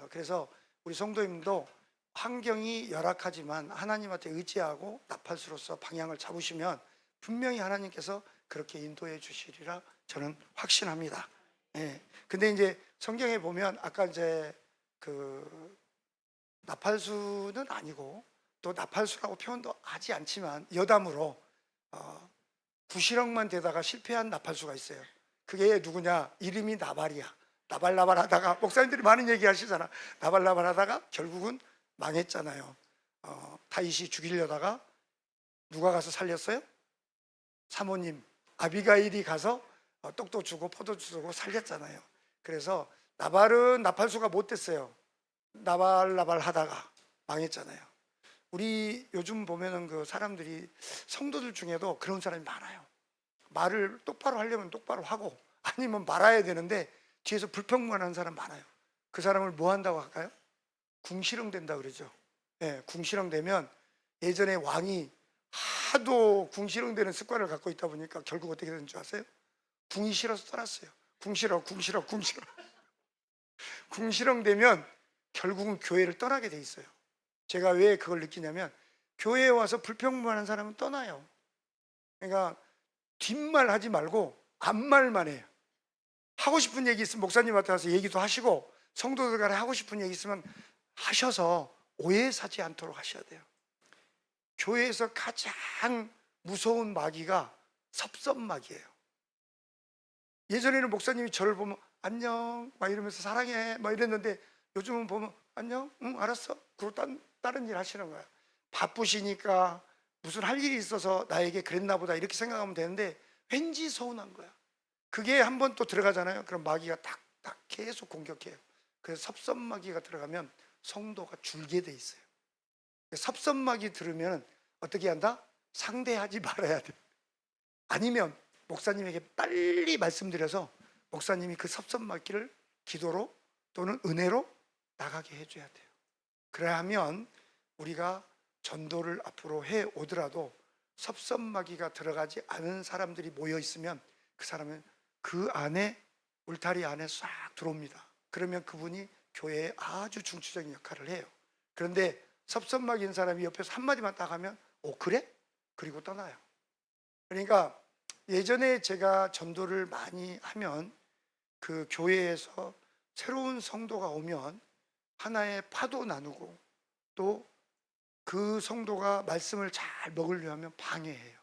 [SPEAKER 1] 그래서 우리 성도님도 환경이 열악하지만 하나님한테 의지하고 나팔수로서 방향을 잡으시면 분명히 하나님께서 그렇게 인도해 주시리라 저는 확신합니다. 예. 근데 이제 성경에 보면 아까 이제 그 나팔수는 아니고 또 나팔수라고 표현도 하지 않지만 여담으로 구시렁만 되다가 실패한 나팔수가 있어요. 그게 누구냐? 이름이 나발이야. 나발나발 하다가 목사님들이 많은 얘기 하시잖아. 나발나발 하다가 결국은 망했잖아요. 다윗이 죽이려다가 누가 가서 살렸어요? 사모님 아비가일이 가서 떡도 주고 포도 주고 살렸잖아요. 그래서 나발은 나팔수가 못 됐어요. 나발 하다가 망했잖아요. 우리 요즘 보면은 그 사람들이 성도들 중에도 그런 사람이 많아요. 말을 똑바로 하려면 똑바로 하고 아니면 말아야 되는데 뒤에서 불평만 하는 사람 많아요. 그 사람을 뭐 한다고 할까요? 궁시렁 된다 그러죠. 예, 궁시렁 되면 예전에 왕이 하도 궁시렁 되는 습관을 갖고 있다 보니까 결국 어떻게 되는 줄 아세요? 궁이 싫어서 떠났어요. 궁시렁 궁시렁 되면 결국은 교회를 떠나게 돼 있어요. 제가 왜 그걸 느끼냐면 교회에 와서 불평만 하는 사람은 떠나요. 그러니까 뒷말 하지 말고 앞말만 해요. 하고 싶은 얘기 있으면 목사님한테 가서 얘기도 하시고 성도들 간에 하고 싶은 얘기 있으면 하셔서 오해 사지 않도록 하셔야 돼요. 교회에서 가장 무서운 마귀가 섭섭마귀예요. 예전에는 목사님이 저를 보면 안녕 막 이러면서 사랑해 막 이랬는데 요즘은 보면 안녕 응 알았어 그리고 다른 일 하시는 거예요. 바쁘시니까 무슨 할 일이 있어서 나에게 그랬나 보다 이렇게 생각하면 되는데 왠지 서운한 거야. 그게 한번 또 들어가잖아요. 그럼 마귀가 딱딱 계속 공격해요. 그래서 섭섭마귀가 들어가면 성도가 줄게 돼 있어요. 섭섭마귀 들으면 어떻게 한다? 상대하지 말아야 돼. 아니면 목사님에게 빨리 말씀드려서 목사님이 그 섭섭마귀를 기도로 또는 은혜로 나가게 해줘야 돼요. 그래야 하면 우리가 전도를 앞으로 해 오더라도 섭섭마귀가 들어가지 않은 사람들이 모여 있으면 그 사람은 그 안에 울타리 안에 싹 들어옵니다. 그러면 그분이 교회에 아주 중추적인 역할을 해요. 그런데 섭섭마귀인 사람이 옆에서 한마디만 딱 하면 그래? 그리고 떠나요. 그러니까 예전에 제가 전도를 많이 하면 그 교회에서 새로운 성도가 오면 하나의 파도 나누고 또 그 성도가 말씀을 잘 먹으려면 방해해요.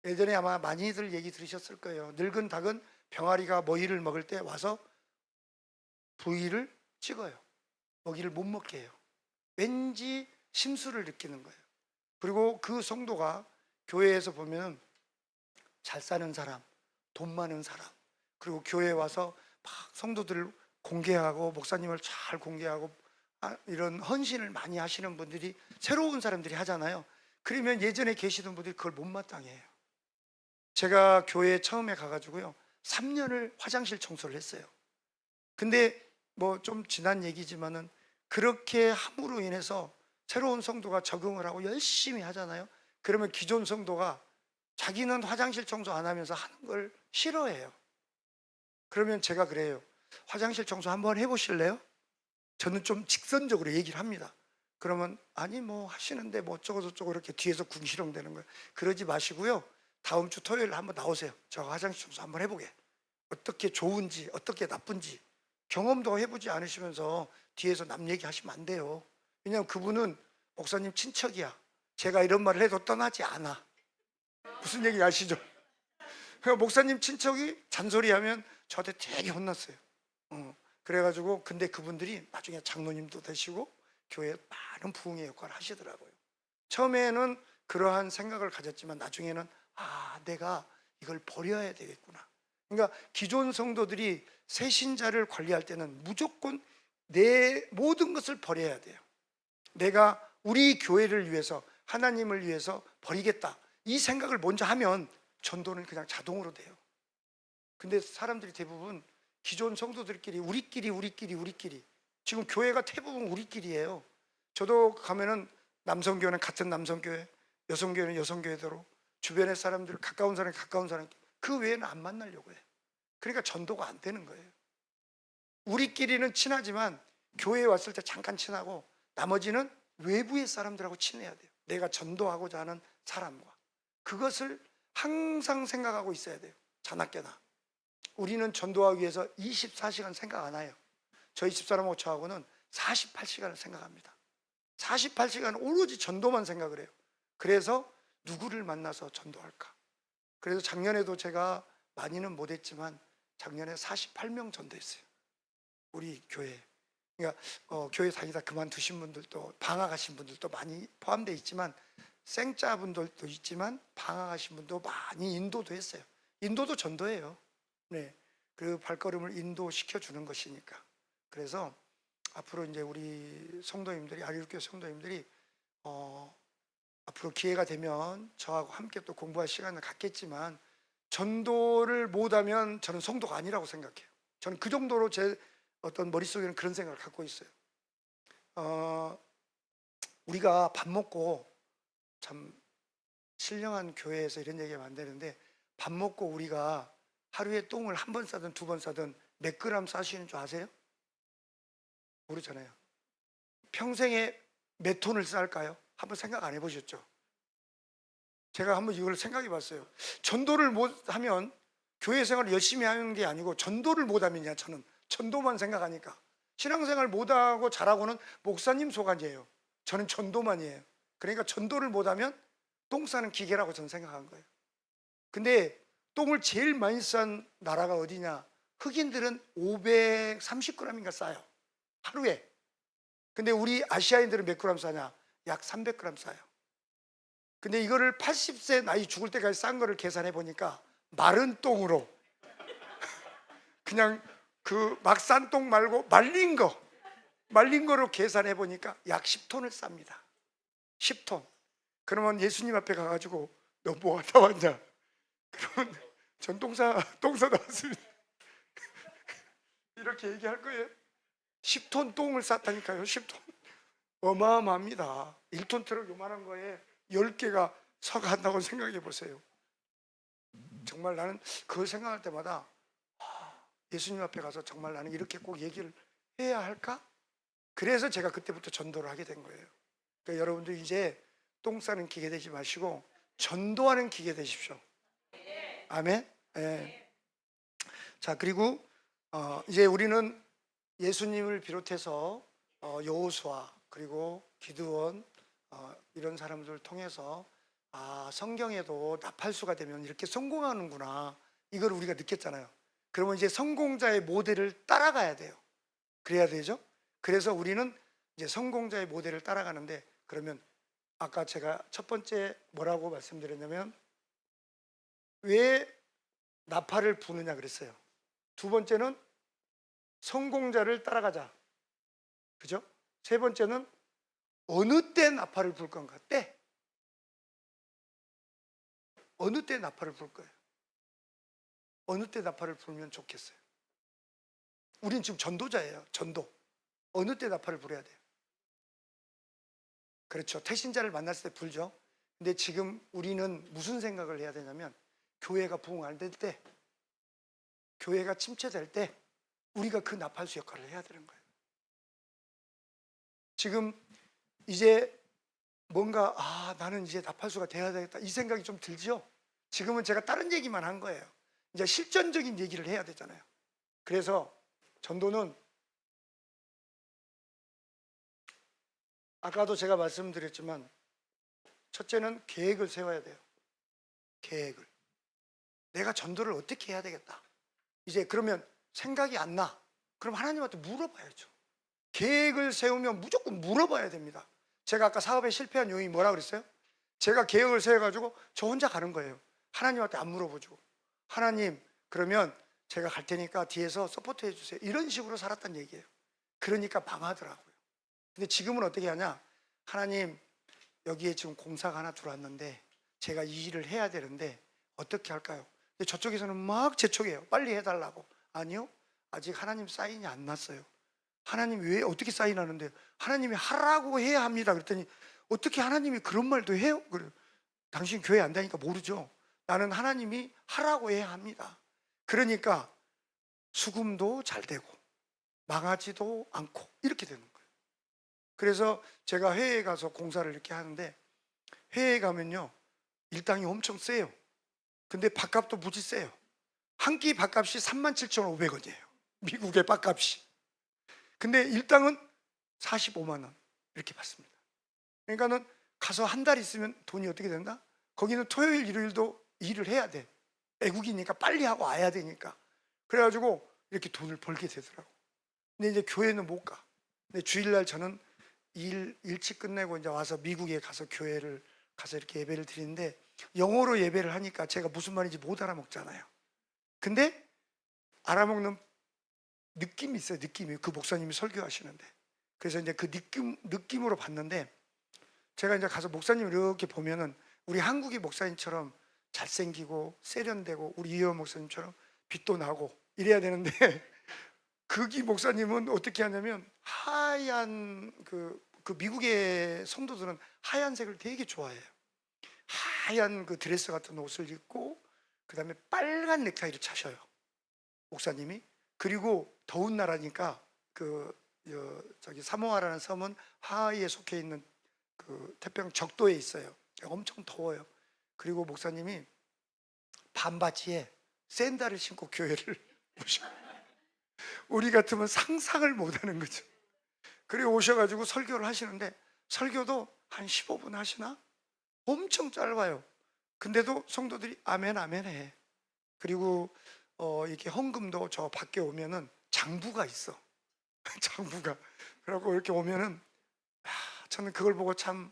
[SPEAKER 1] 예전에 아마 많이들 얘기 들으셨을 거예요. 늙은 닭은 병아리가 먹이를 먹을 때 와서 부위를 찍어요. 먹이를 못 먹게 해요. 왠지 심술을 느끼는 거예요. 그리고 그 성도가 교회에서 보면 잘 사는 사람, 돈 많은 사람, 그리고 교회에 와서 막 성도들을 공개하고 목사님을 잘 공개하고 이런 헌신을 많이 하시는 분들이 새로운 사람들이 하잖아요. 그러면 예전에 계시던 분들이 그걸 못마땅해요. 제가 교회에 처음에 가가지고요 3년을 화장실 청소를 했어요. 근데 뭐 좀 지난 얘기지만은 그렇게 함으로 인해서 새로운 성도가 적응을 하고 열심히 하잖아요. 그러면 기존 성도가 자기는 화장실 청소 안 하면서 하는 걸 싫어해요. 그러면 제가 그래요. 화장실 청소 한번 해보실래요? 저는 좀 직선적으로 얘기를 합니다. 그러면 아니 뭐 하시는데 뭐 어쩌고 저쩌고 이렇게 뒤에서 궁시렁 대는 거예요. 그러지 마시고요. 다음 주 토요일 한번 나오세요. 저 화장실 청소 한번 해보게. 어떻게 좋은지 어떻게 나쁜지 경험도 해보지 않으시면서 뒤에서 남 얘기하시면 안 돼요. 왜냐하면 그분은 목사님 친척이야. 제가 이런 말을 해도 떠나지 않아. 무슨 얘기 아시죠? 그러니까 목사님 친척이 잔소리하면 저한테 되게 혼났어요. 그래가지고 근데 그분들이 나중에 장로님도 되시고 교회에 많은 부흥의 역할을 하시더라고요. 처음에는 그러한 생각을 가졌지만 나중에는 내가 이걸 버려야 되겠구나. 그러니까 기존 성도들이 새 신자를 관리할 때는 무조건 내 모든 것을 버려야 돼요. 내가 우리 교회를 위해서 하나님을 위해서 버리겠다 이 생각을 먼저 하면 전도는 그냥 자동으로 돼요. 근데 사람들이 대부분 기존 성도들끼리 우리끼리 지금 교회가 대부분 우리끼리예요. 저도 가면은 남성교회는 같은 남성교회, 여성교회는 여성교회대로 주변의 사람들, 가까운 사람이 가까운 사람, 그 외에는 안 만나려고 해요. 그러니까 전도가 안 되는 거예요. 우리끼리는 친하지만 교회에 왔을 때 잠깐 친하고 나머지는 외부의 사람들하고 친해야 돼요. 내가 전도하고자 하는 사람과 그것을 항상 생각하고 있어야 돼요. 자나깨나 우리는 전도하기 위해서 24시간 생각 안 해요. 저희 집사람하고 저하고는 48시간을 생각합니다. 48시간 오로지 전도만 생각을 해요. 그래서 누구를 만나서 전도할까? 그래서 작년에도 제가 많이는 못했지만 작년에 48명 전도했어요. 우리 교회. 그러니까 교회 다니다 그만두신 분들도 방학하신 분들도 많이 포함되어 있지만 생자분들도 있지만 방학하신 분도 많이 인도도 했어요. 인도도 전도예요. 네, 그 발걸음을 인도시켜 주는 것이니까. 그래서 앞으로 이제 우리 성도님들이 아리우교회 성도님들이 앞으로 기회가 되면 저하고 함께 또 공부할 시간을 갖겠지만 전도를 못하면 저는 성도가 아니라고 생각해요. 저는 그 정도로 제 어떤 머릿속에는 그런 생각을 갖고 있어요. 우리가 밥 먹고 참 신령한 교회에서 이런 얘기하면 안 되는데 밥 먹고 우리가 하루에 똥을 한 번 싸든 두 번 싸든 몇 그램 싸시는 줄 아세요? 모르잖아요. 평생에 몇 톤을 쌀까요? 한번 생각 안 해보셨죠? 제가 한번 이걸 생각해 봤어요. 전도를 못하면 교회 생활을 열심히 하는 게 아니고 전도를 못하면요, 저는 전도만 생각하니까 신앙생활 못하고 잘하고는 목사님 소관이에요. 저는 전도만이에요. 그러니까 전도를 못하면 똥 싸는 기계라고 저는 생각한 거예요. 근데 똥을 제일 많이 싼 나라가 어디냐? 흑인들은 530g인가 싸요, 하루에. 근데 우리 아시아인들은 몇 그램 싸냐? 약 300g 싸요. 근데 이거를 80세 나이 죽을 때까지 싼 거를 계산해 보니까 마른 똥으로 그냥 그 막 싼 똥 말고 말린 거로 계산해 보니까 약 10톤을 쌉니다. 10톤. 그러면 예수님 앞에 가가지고 너 뭐 갖다 왔냐? 그러면 전 똥 싸다 왔습니다. 이렇게 얘기할 거예요. 10톤 똥을 쌌다니까요. 10톤. 어마어마합니다. 1톤 트럭 요만한 거에 10개가 서간다고 생각해 보세요. 정말 나는 그걸 생각할 때마다 예수님 앞에 가서 정말 나는 이렇게 꼭 얘기를 해야 할까? 그래서 제가 그때부터 전도를 하게 된 거예요. 그러니까 여러분들 이제 똥 싸는 기계 되지 마시고 전도하는 기계 되십시오. 아멘. 네. 자, 그리고 이제 우리는 예수님을 비롯해서 여호수아 그리고 기드온 이런 사람들을 통해서 성경에도 나팔수가 되면 이렇게 성공하는구나, 이걸 우리가 느꼈잖아요. 그러면 이제 성공자의 모델을 따라가야 돼요. 그래야 되죠. 그래서 우리는 이제 성공자의 모델을 따라가는데, 그러면 아까 제가 첫 번째 뭐라고 말씀드렸냐면 왜 나팔을 부느냐 그랬어요. 두 번째는 성공자를 따라가자, 그죠? 세 번째는 어느 때 나팔을 불 건가? 때. 어느 때 나팔을 불 거예요? 어느 때 나팔을 불면 좋겠어요? 우린 지금 전도자예요. 전도. 어느 때 나팔을 불어야 돼요? 그렇죠. 태신자를 만났을 때 불죠. 근데 지금 우리는 무슨 생각을 해야 되냐면, 교회가 부흥 안 될 때, 교회가 침체될 때 우리가 그 나팔수 역할을 해야 되는 거예요. 지금 이제 뭔가 나는 이제 나팔수가 돼야 되겠다, 이 생각이 좀 들죠. 지금은 제가 다른 얘기만 한 거예요. 이제 실전적인 얘기를 해야 되잖아요. 그래서 전도는 아까도 제가 말씀드렸지만 첫째는 계획을 세워야 돼요. 계획을. 내가 전도를 어떻게 해야 되겠다. 이제 그러면 생각이 안 나. 그럼 하나님한테 물어봐야죠. 계획을 세우면 무조건 물어봐야 됩니다. 제가 아까 사업에 실패한 요인이 뭐라 그랬어요? 제가 계획을 세워가지고 저 혼자 가는 거예요. 하나님한테 안 물어보죠. 하나님, 그러면 제가 갈 테니까 뒤에서 서포트 해주세요. 이런 식으로 살았단 얘기예요. 그러니까 망하더라고요. 근데 지금은 어떻게 하냐? 하나님, 여기에 지금 공사가 하나 들어왔는데 제가 이 일을 해야 되는데 어떻게 할까요? 근데 저쪽에서는 막 재촉해요. 빨리 해달라고. 아니요, 아직 하나님 사인이 안 났어요. 하나님 왜 어떻게 사인하는데? 하나님이 하라고 해야 합니다. 그랬더니 어떻게 하나님이 그런 말도 해요? 그래요. 당신 교회 안 다니까 모르죠. 나는 하나님이 하라고 해야 합니다. 그러니까 수금도 잘 되고 망하지도 않고 이렇게 되는 거예요. 그래서 제가 회의에 가서 공사를 이렇게 하는데, 회의에 가면요 일당이 엄청 세요. 근데 밥값도 무지 세요. 한 끼 밥값이 37,500원이에요 미국의 밥값이. 근데 일당은 45만 원 이렇게 받습니다. 그러니까는 가서 한 달 있으면 돈이 어떻게 된다? 거기는 토요일 일요일도 일을 해야 돼. 애국이니까 빨리 하고 와야 되니까. 그래가지고 이렇게 돈을 벌게 되더라고. 근데 이제 교회는 못 가. 근데 주일날 저는 일 일찍 끝내고 이제 와서 미국에 가서 교회를 가서 이렇게 예배를 드리는데, 영어로 예배를 하니까 제가 무슨 말인지 못 알아먹잖아요. 근데 알아먹는 느낌이 있어요. 느낌이. 그 목사님이 설교하시는데. 그래서 이제 그 느낌으로 봤는데, 제가 이제 가서 목사님 이렇게 보면은 우리 한국의 목사님처럼 잘생기고 세련되고 우리 이효 목사님처럼 빛도 나고 이래야 되는데 거기 목사님은 어떻게 하냐면 하얀 그 미국의 성도들은 하얀색을 되게 좋아해요. 하얀 그 드레스 같은 옷을 입고 그다음에 빨간 넥타이를 차셔요, 목사님이. 그리고 더운 나라니까 저기 사모아라는 섬은 하와이에 속해 있는 그 태평양 적도에 있어요. 엄청 더워요. 그리고 목사님이 반바지에 샌들을 신고 교회를 오셔. 우리 같으면 상상을 못하는 거죠. 그리고 오셔가지고 설교를 하시는데, 설교도 한 15분 하시나? 엄청 짧아요. 근데도 성도들이 아멘 아멘 해. 그리고 이렇게 헌금도 저 밖에 오면은 장부가 있어. 장부가. 그래갖고 이렇게 오면은 저는 그걸 보고 참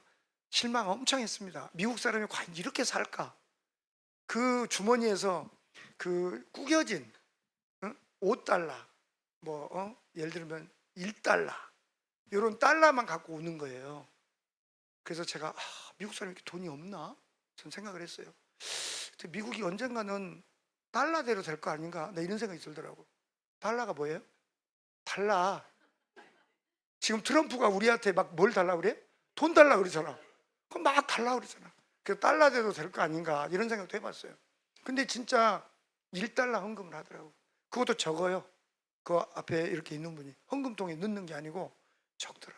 [SPEAKER 1] 실망 엄청 했습니다. 미국 사람이 과연 이렇게 살까? 그 주머니에서 그 구겨진 5달러, 예를 들면 1달러, 이런 달러만 갖고 오는 거예요. 그래서 제가 미국 사람이 이렇게 돈이 없나? 전 생각을 했어요. 미국이 언젠가는 달러대로 될 거 아닌가? 나 이런 생각이 들더라고. 달러가 뭐예요? 달라. 지금 트럼프가 우리한테 막 뭘 달라 그래? 돈 달라 그러잖아. 그럼 막 달라 그러잖아. 그 달러대로 될 거 아닌가? 이런 생각도 해봤어요. 근데 진짜 1달러 헌금을 하더라고. 그것도 적어요. 그 앞에 이렇게 있는 분이 헌금통에 넣는 게 아니고 적더라.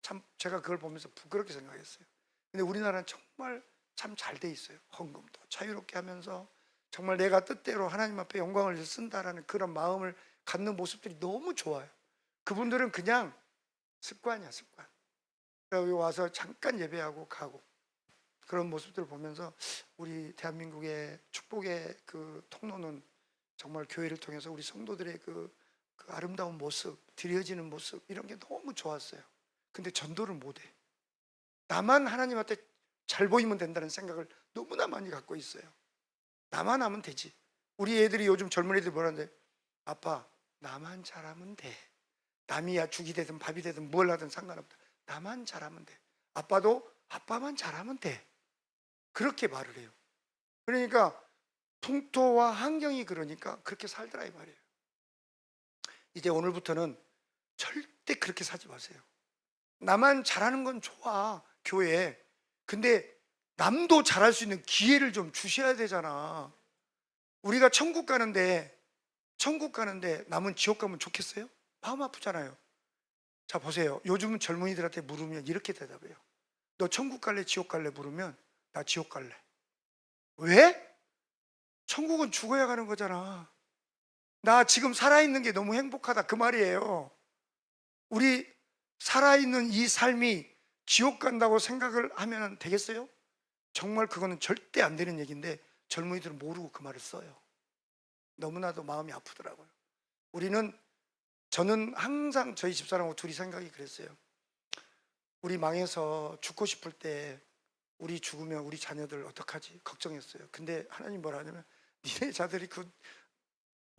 [SPEAKER 1] 참 제가 그걸 보면서 부끄럽게 생각했어요. 근데 우리나라는 정말 참 잘 돼 있어요. 헌금도 자유롭게 하면서 정말 내가 뜻대로 하나님 앞에 영광을 쓴다라는 그런 마음을 갖는 모습들이 너무 좋아요. 그분들은 그냥 습관이야, 습관. 여기 와서 잠깐 예배하고 가고, 그런 모습들을 보면서 우리 대한민국의 축복의 그 통로는 정말 교회를 통해서 우리 성도들의 그 아름다운 모습, 드려지는 모습, 이런 게 너무 좋았어요. 근데 전도를 못해. 나만 하나님한테 잘 보이면 된다는 생각을 너무나 많이 갖고 있어요. 나만 하면 되지. 우리 애들이 요즘 젊은 애들이 뭐라는데, 아빠 나만 잘하면 돼. 남이야 죽이 되든 밥이 되든 뭘 하든 상관없다. 나만 잘하면 돼. 아빠도 아빠만 잘하면 돼. 그렇게 말을 해요. 그러니까 풍토와 환경이 그러니까 그렇게 살더라 이 말이에요. 이제 오늘부터는 절대 그렇게 살지 마세요. 나만 잘하는 건 좋아, 교회에. 근데 남도 잘할 수 있는 기회를 좀 주셔야 되잖아. 우리가 천국 가는데 남은 지옥 가면 좋겠어요? 마음 아프잖아요. 자 보세요. 요즘은 젊은이들한테 물으면 이렇게 대답해요. 너 천국 갈래 지옥 갈래 물으면 나 지옥 갈래. 왜? 천국은 죽어야 가는 거잖아. 나 지금 살아있는 게 너무 행복하다 그 말이에요. 우리 살아있는 이 삶이 지옥 간다고 생각을 하면 되겠어요? 정말 그거는 절대 안 되는 얘기인데 젊은이들은 모르고 그 말을 써요. 너무나도 마음이 아프더라고요. 저는 항상 저희 집사람하고 둘이 생각이 그랬어요. 우리 망해서 죽고 싶을 때 우리 죽으면 우리 자녀들 어떡하지? 걱정했어요. 근데 하나님 뭐라 하냐면 니네 자들이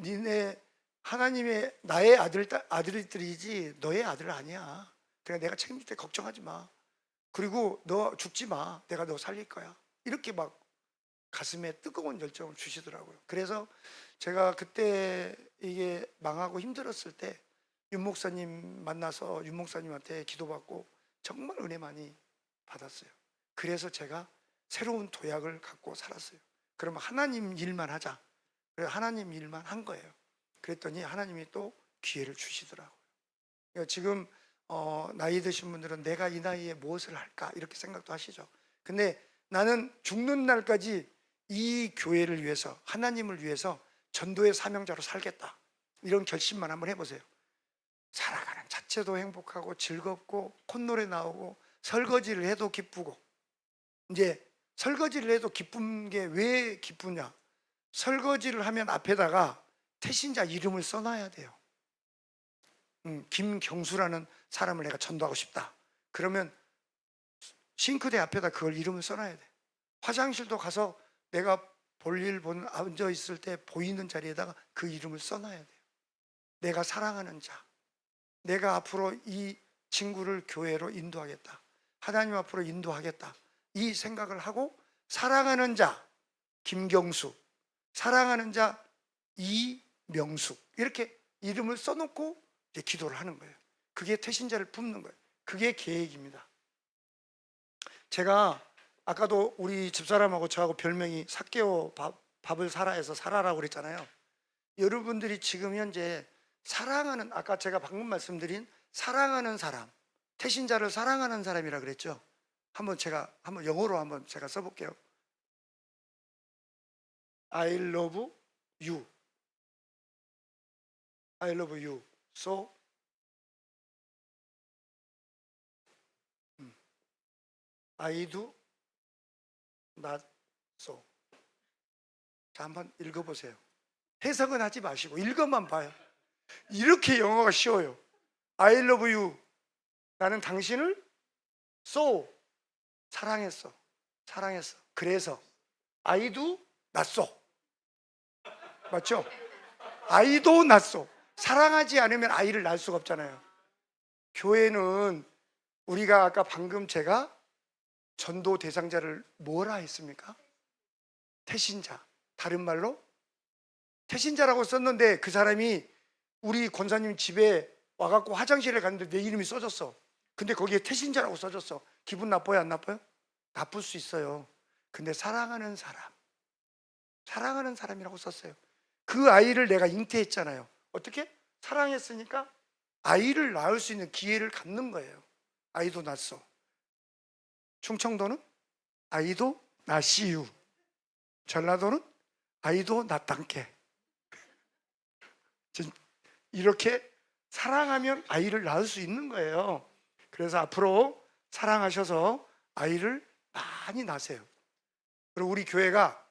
[SPEAKER 1] 니네 하나님의 나의 아들들이지 너의 아들 아니야. 그냥 내가 책임질 때 걱정하지 마. 그리고 너 죽지 마. 내가 너 살릴 거야. 이렇게 막 가슴에 뜨거운 열정을 주시더라고요. 그래서 제가 그때 이게 망하고 힘들었을 때 윤 목사님 만나서 윤 목사님한테 기도받고 정말 은혜 많이 받았어요. 그래서 제가 새로운 도약을 갖고 살았어요. 그럼 하나님 일만 하자. 그래서 하나님 일만 한 거예요. 그랬더니 하나님이 또 기회를 주시더라고요. 그러니까 지금 나이 드신 분들은 내가 이 나이에 무엇을 할까 이렇게 생각도 하시죠. 근데 나는 죽는 날까지 이 교회를 위해서, 하나님을 위해서 전도의 사명자로 살겠다, 이런 결심만 한번 해보세요. 살아가는 자체도 행복하고 즐겁고 콧노래 나오고 설거지를 해도 기쁘고. 이제 설거지를 해도 기쁜 게 왜 기쁘냐, 설거지를 하면 앞에다가 태신자 이름을 써놔야 돼요. 김경수라는 사람을 내가 전도하고 싶다. 그러면 싱크대 앞에다 그걸 이름을 써놔야 돼. 화장실도 가서 내가 볼일 앉아 있을 때 보이는 자리에다가 그 이름을 써놔야 돼요. 내가 사랑하는 자, 내가 앞으로 이 친구를 교회로 인도하겠다, 하나님 앞으로 인도하겠다, 이 생각을 하고 사랑하는 자 김경수, 사랑하는 자 이명숙, 이렇게 이름을 써놓고 이제 기도를 하는 거예요. 그게 태신자를 품는 거예요. 그게 계획입니다. 제가 아까도 우리 집사람하고 저하고 별명이 삭개오 밥을 사라해서 살아라고 그랬잖아요. 여러분들이 지금 현재 사랑하는, 아까 제가 방금 말씀드린 사랑하는 사람, 태신자를 사랑하는 사람이라 그랬죠. 한번 영어로 한번 제가 써볼게요. I love you. I love you. So I do not so. 자, 한번 읽어보세요. 해석은 하지 마시고 읽어만 봐요. 이렇게 영어가 쉬워요. I love you. 나는 당신을 so 사랑했어. 그래서 아이도 낳았어. 맞죠? 아이도 낳았어. 사랑하지 않으면 아이를 낳을 수가 없잖아요. 교회는 우리가 아까 방금 제가 전도 대상자를 뭐라 했습니까? 태신자. 다른 말로 태신자라고 썼는데 그 사람이 우리 권사님 집에 와갖고 화장실에 갔는데 내 이름이 써졌어. 근데 거기에 태신자라고 써졌어. 기분 나빠요, 안 나빠요? 나쁠 수 있어요. 근데 사랑하는 사람이라고 썼어요. 그 아이를 내가 잉태했잖아요. 어떻게? 사랑했으니까 아이를 낳을 수 있는 기회를 갖는 거예요. 아이도 낳았어. 충청도는 아이도 낳시유. 전라도는 아이도 낳단께. 이렇게 사랑하면 아이를 낳을 수 있는 거예요. 그래서 앞으로 사랑하셔서 아이를 많이 낳으세요. 그리고 우리 교회가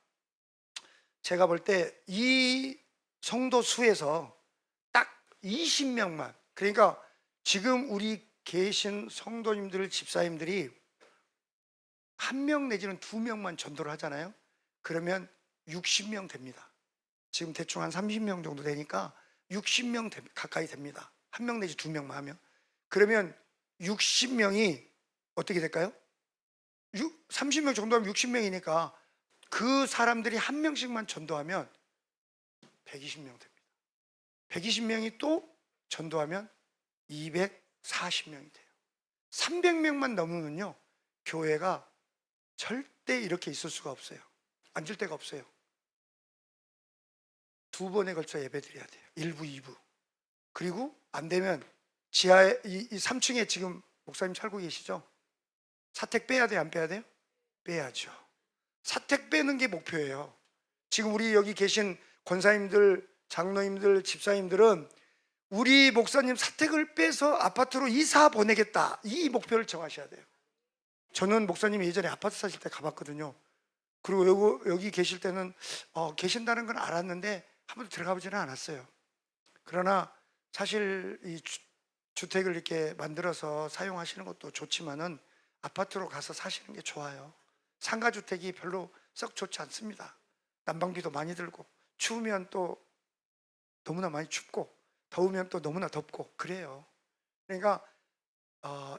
[SPEAKER 1] 제가 볼 때 이 성도 수에서 딱 20명만, 그러니까 지금 우리 계신 성도님들, 집사님들이 1명 내지는 2명만 전도를 하잖아요. 그러면 60명 됩니다. 지금 대충 한 30명 정도 되니까 60명 가까이 됩니다. 1명 내지 2명만 하면. 그러면 60명이 어떻게 될까요? 30명 정도하면 60명이니까 그 사람들이 1명씩만 전도하면 120명 됩니다. 120명이 또 전도하면 240명이 돼요. 300명만 넘으면요, 교회가 절대 이렇게 있을 수가 없어요. 앉을 데가 없어요. 2번에 걸쳐 예배드려야 돼요. 1부, 2부. 그리고 안 되면 지하에 이 3층에 지금 목사님 살고 계시죠? 사택 빼야 돼요, 안 빼야 돼요? 빼야죠. 사택 빼는 게 목표예요. 지금 우리 여기 계신 권사님들, 장로님들, 집사님들은 우리 목사님 사택을 빼서 아파트로 이사 보내겠다, 이 목표를 정하셔야 돼요. 저는 목사님이 예전에 아파트 사실 때 가봤거든요. 그리고 여기 계실 때는 계신다는 건 알았는데 한 번도 들어가 보지는 않았어요. 그러나 사실 이 주택을 이렇게 만들어서 사용하시는 것도 좋지만은 아파트로 가서 사시는 게 좋아요. 상가주택이 별로 썩 좋지 않습니다. 난방비도 많이 들고, 추우면 또 너무나 많이 춥고, 더우면 또 너무나 덥고 그래요. 그러니까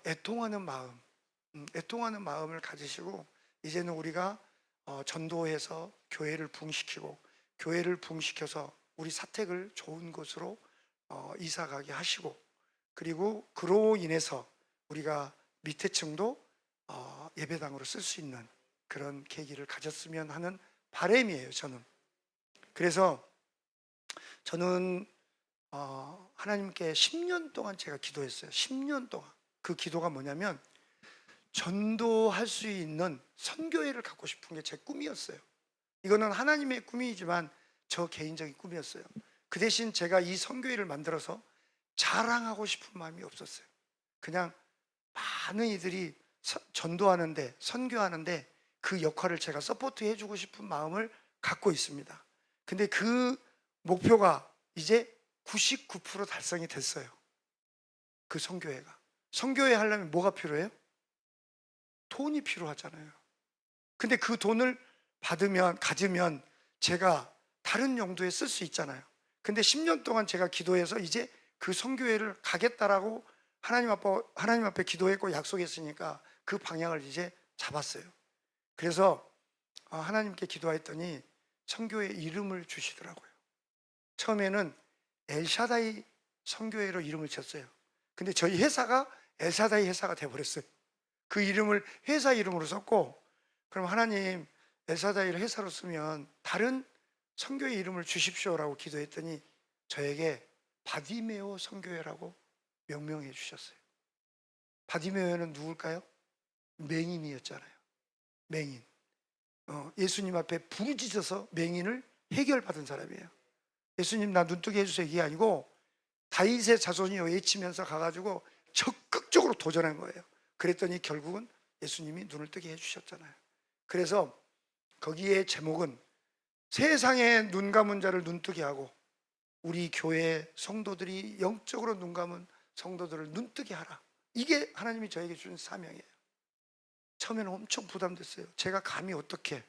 [SPEAKER 1] 애통하는 마음을 가지시고, 이제는 우리가 전도해서 교회를 부흥시키고, 교회를 부흥시켜서 우리 사택을 좋은 곳으로 이사 가게 하시고, 그리고 그로 인해서 우리가 밑에 층도 예배당으로 쓸 수 있는 그런 계기를 가졌으면 하는 바람이에요, 저는. 그래서 저는 하나님께 10년 동안 제가 기도했어요. 10년 동안. 그 기도가 뭐냐면, 전도할 수 있는 선교회를 갖고 싶은 게 제 꿈이었어요. 이거는 하나님의 꿈이지만 저 개인적인 꿈이었어요. 그 대신 제가 이 선교회를 만들어서 자랑하고 싶은 마음이 없었어요. 그냥 많은 이들이 전도하는데, 선교하는데 그 역할을 제가 서포트 해주고 싶은 마음을 갖고 있습니다. 근데 그 목표가 이제 99% 달성이 됐어요. 그 선교회가. 선교회 하려면 뭐가 필요해요? 돈이 필요하잖아요. 근데 그 돈을 가지면 제가 다른 용도에 쓸 수 있잖아요. 근데 10년 동안 제가 기도해서 이제 그 선교회를 가겠다라고 하나님 앞에 기도했고 약속했으니까 그 방향을 이제 잡았어요. 그래서 하나님께 기도했더니 선교회 이름을 주시더라고요. 처음에는 엘샤다이 선교회로 이름을 지었어요. 근데 저희 회사가 엘샤다이 회사가 돼버렸어요. 그 이름을 회사 이름으로 썼고, 그럼 하나님, 엘샤다이를 회사로 쓰면 다른 선교회 이름을 주십시오라고 기도했더니 저에게 바디메오 선교회라고 명명해 주셨어요. 바디메오는 누굴까요? 맹인이었잖아요. 맹인. 예수님 앞에 부르짖어서 맹인을 해결받은 사람이에요. 예수님 나 눈뜨게 해주세요, 이게 아니고 다윗의 자손이요 외치면서 가가지고 적극적으로 도전한 거예요. 그랬더니 결국은 예수님이 눈을 뜨게 해주셨잖아요. 그래서 거기에 제목은 세상에 눈 감은 자를 눈뜨게 하고 우리 교회 성도들이 영적으로 눈 감은 성도들을 눈뜨게 하라. 이게 하나님이 저에게 주신 사명이에요. 처음에는 엄청 부담됐어요. 제가 감히 어떻게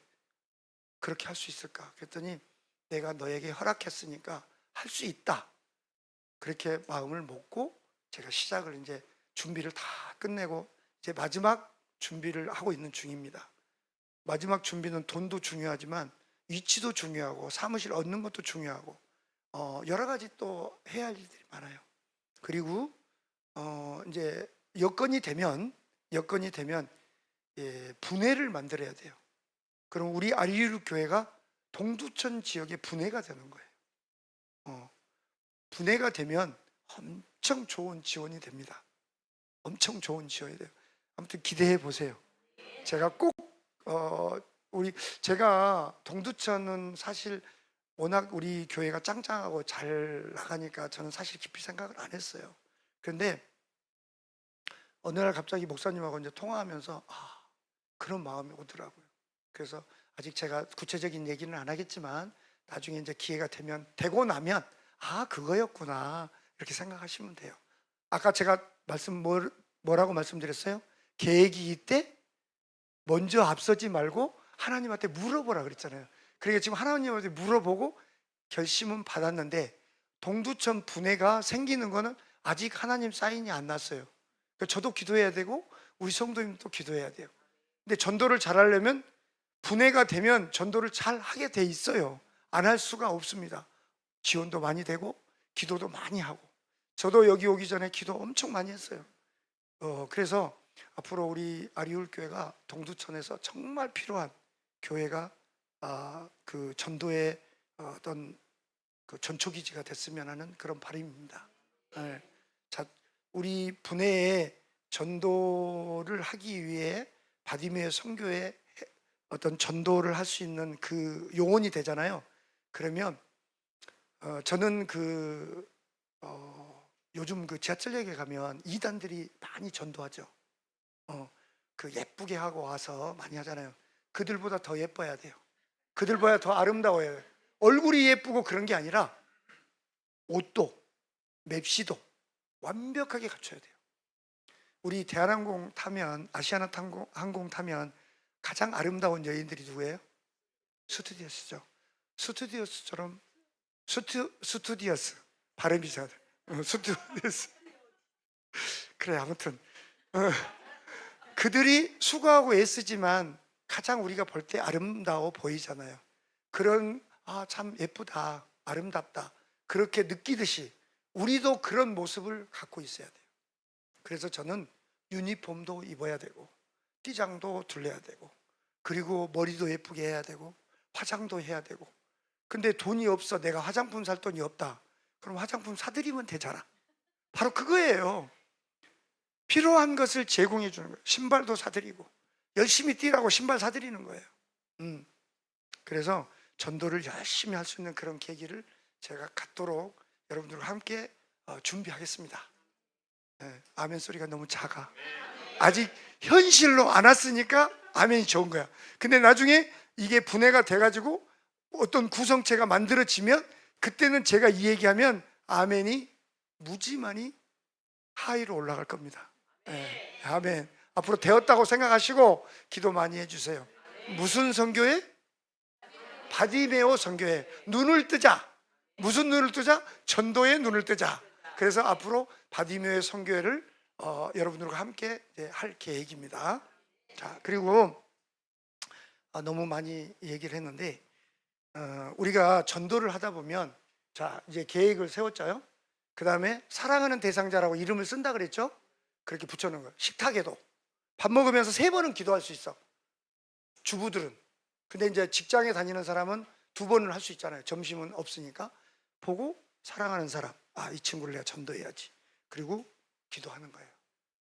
[SPEAKER 1] 그렇게 할 수 있을까? 그랬더니 내가 너에게 허락했으니까 할 수 있다. 그렇게 마음을 먹고 제가 시작을 이제 준비를 다 끝내고 이제 마지막 준비를 하고 있는 중입니다. 마지막 준비는 돈도 중요하지만 위치도 중요하고 사무실 얻는 것도 중요하고 여러 가지 또 해야 할 일들이 많아요. 그리고 이제 여건이 되면 분회를 만들어야 돼요. 그럼 우리 아리유 교회가 동두천 지역의 분회가 되는 거예요. 분해가 되면 엄청 좋은 지원이 됩니다. 엄청 좋은 지원이 돼요. 아무튼 기대해 보세요. 제가 꼭 제가 동두천은 사실 워낙 우리 교회가 짱짱하고 잘 나가니까 저는 사실 깊이 생각을 안 했어요. 그런데 어느 날 갑자기 목사님하고 이제 통화하면서 그런 마음이 오더라고요. 그래서 아직 제가 구체적인 얘기는 안 하겠지만 나중에 이제 기회가 되고 나면 그거였구나 이렇게 생각하시면 돼요. 아까 제가 뭐라고 말씀드렸어요? 계획이 있대 먼저 앞서지 말고 하나님한테 물어보라 그랬잖아요. 그러니까 지금 하나님한테 물어보고 결심은 받았는데 동두천 분회가 생기는 거는 아직 하나님 사인이 안 났어요. 그러니까 저도 기도해야 되고 우리 성도님도 기도해야 돼요. 근데 전도를 잘하려면 분회가 되면 전도를 잘 하게 돼 있어요. 안 할 수가 없습니다. 지원도 많이 되고 기도도 많이 하고 저도 여기 오기 전에 기도 엄청 많이 했어요. 그래서 앞으로 우리 아리울 교회가 동두천에서 정말 필요한 교회가 그 전도의 어떤 그 전초기지가 됐으면 하는 그런 바람입니다. 네. 자, 우리 분회에 전도를 하기 위해 바디메어 선교에 어떤 전도를 할 수 있는 그 요원이 되잖아요. 그러면 저는 요즘 그 지하철역에 가면 이단들이 많이 전도하죠. 그 예쁘게 하고 와서 많이 하잖아요. 그들보다 더 예뻐야 돼요. 그들보다 더 아름다워야 돼요. 얼굴이 예쁘고 그런 게 아니라 옷도 맵시도 완벽하게 갖춰야 돼요. 우리 대한항공 타면 아시아나항공 타면 가장 아름다운 여인들이 누구예요? 스튜디오스죠. 스튜디오스처럼 스튜디오스 발음이 잘 스튜디오스 그래 아무튼 그들이 수고하고 애쓰지만 가장 우리가 볼 때 아름다워 보이잖아요. 그런 참 예쁘다 아름답다 그렇게 느끼듯이 우리도 그런 모습을 갖고 있어야 돼요. 그래서 저는 유니폼도 입어야 되고 띠장도 둘러야 되고 그리고 머리도 예쁘게 해야 되고 화장도 해야 되고 근데 돈이 없어 내가 화장품 살 돈이 없다 그럼 화장품 사드리면 되잖아. 바로 그거예요. 필요한 것을 제공해 주는 거예요. 신발도 사드리고 열심히 뛰라고 신발 사드리는 거예요. 그래서 전도를 열심히 할 수 있는 그런 계기를 제가 갖도록 여러분들과 함께 준비하겠습니다. 네, 아멘 소리가 너무 작아. 아직 현실로 안 왔으니까 아멘이 좋은 거야. 근데 나중에 이게 분해가 돼가지고 어떤 구성체가 만들어지면 그때는 제가 이 얘기하면 아멘이 무지만이 하이로 올라갈 겁니다. 네, 아멘. 앞으로 되었다고 생각하시고 기도 많이 해주세요. 무슨 선교회? 바디메오 선교회. 눈을 뜨자. 무슨 눈을 뜨자? 전도의 눈을 뜨자. 그래서 앞으로 바디메오의 선교회를 여러분들과 함께 할 계획입니다. 자, 그리고 너무 많이 얘기를 했는데 우리가 전도를 하다 보면 자 이제 계획을 세웠죠. 그 다음에 사랑하는 대상자라고 이름을 쓴다 그랬죠. 그렇게 붙여놓은 거예요. 식탁에도 밥 먹으면서 3번은 기도할 수 있어. 주부들은. 근데 이제 직장에 다니는 사람은 2번을 할 수 있잖아요. 점심은 없으니까. 보고 사랑하는 사람, 이 친구를 내가 전도해야지. 그리고 기도하는 거예요.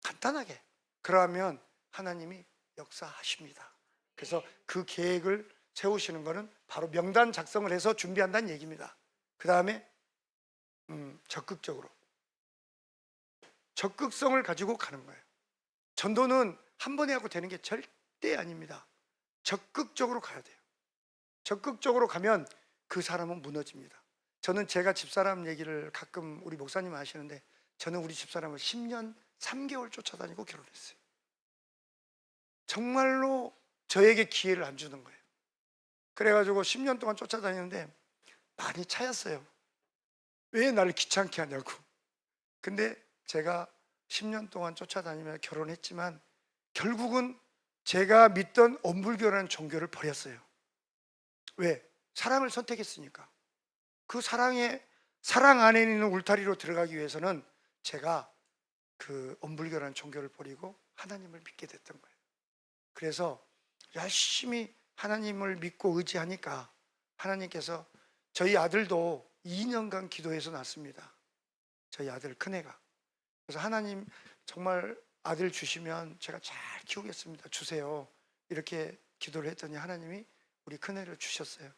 [SPEAKER 1] 간단하게. 그러면 하나님이 역사하십니다. 그래서 그 계획을 세우시는 거는 바로 명단 작성을 해서 준비한다는 얘기입니다. 그 다음에 적극성을 가지고 가는 거예요. 전도는 한 번에 하고 되는 게 절대 아닙니다. 적극적으로 가야 돼요. 적극적으로 가면 그 사람은 무너집니다. 저는 제가 집사람 얘기를 가끔 우리 목사님 아시는데 저는 우리 집사람을 10년 3개월 쫓아다니고 결혼했어요. 정말로 저에게 기회를 안 주는 거예요. 그래가지고 10년 동안 쫓아다니는데 많이 차였어요. 왜 나를 귀찮게 하냐고. 근데 제가 10년 동안 쫓아다니며 결혼했지만 결국은 제가 믿던 엄불교라는 종교를 버렸어요. 왜? 사랑을 선택했으니까. 그 사랑 안에 있는 울타리로 들어가기 위해서는 제가 그 엄불교라는 종교를 버리고 하나님을 믿게 됐던 거예요. 그래서 열심히 하나님을 믿고 의지하니까 하나님께서 저희 아들도 2년간 기도해서 낳습니다. 저희 아들 큰애가. 그래서 하나님 정말 아들 주시면 제가 잘 키우겠습니다. 주세요. 이렇게 기도를 했더니 하나님이 우리 큰애를 주셨어요.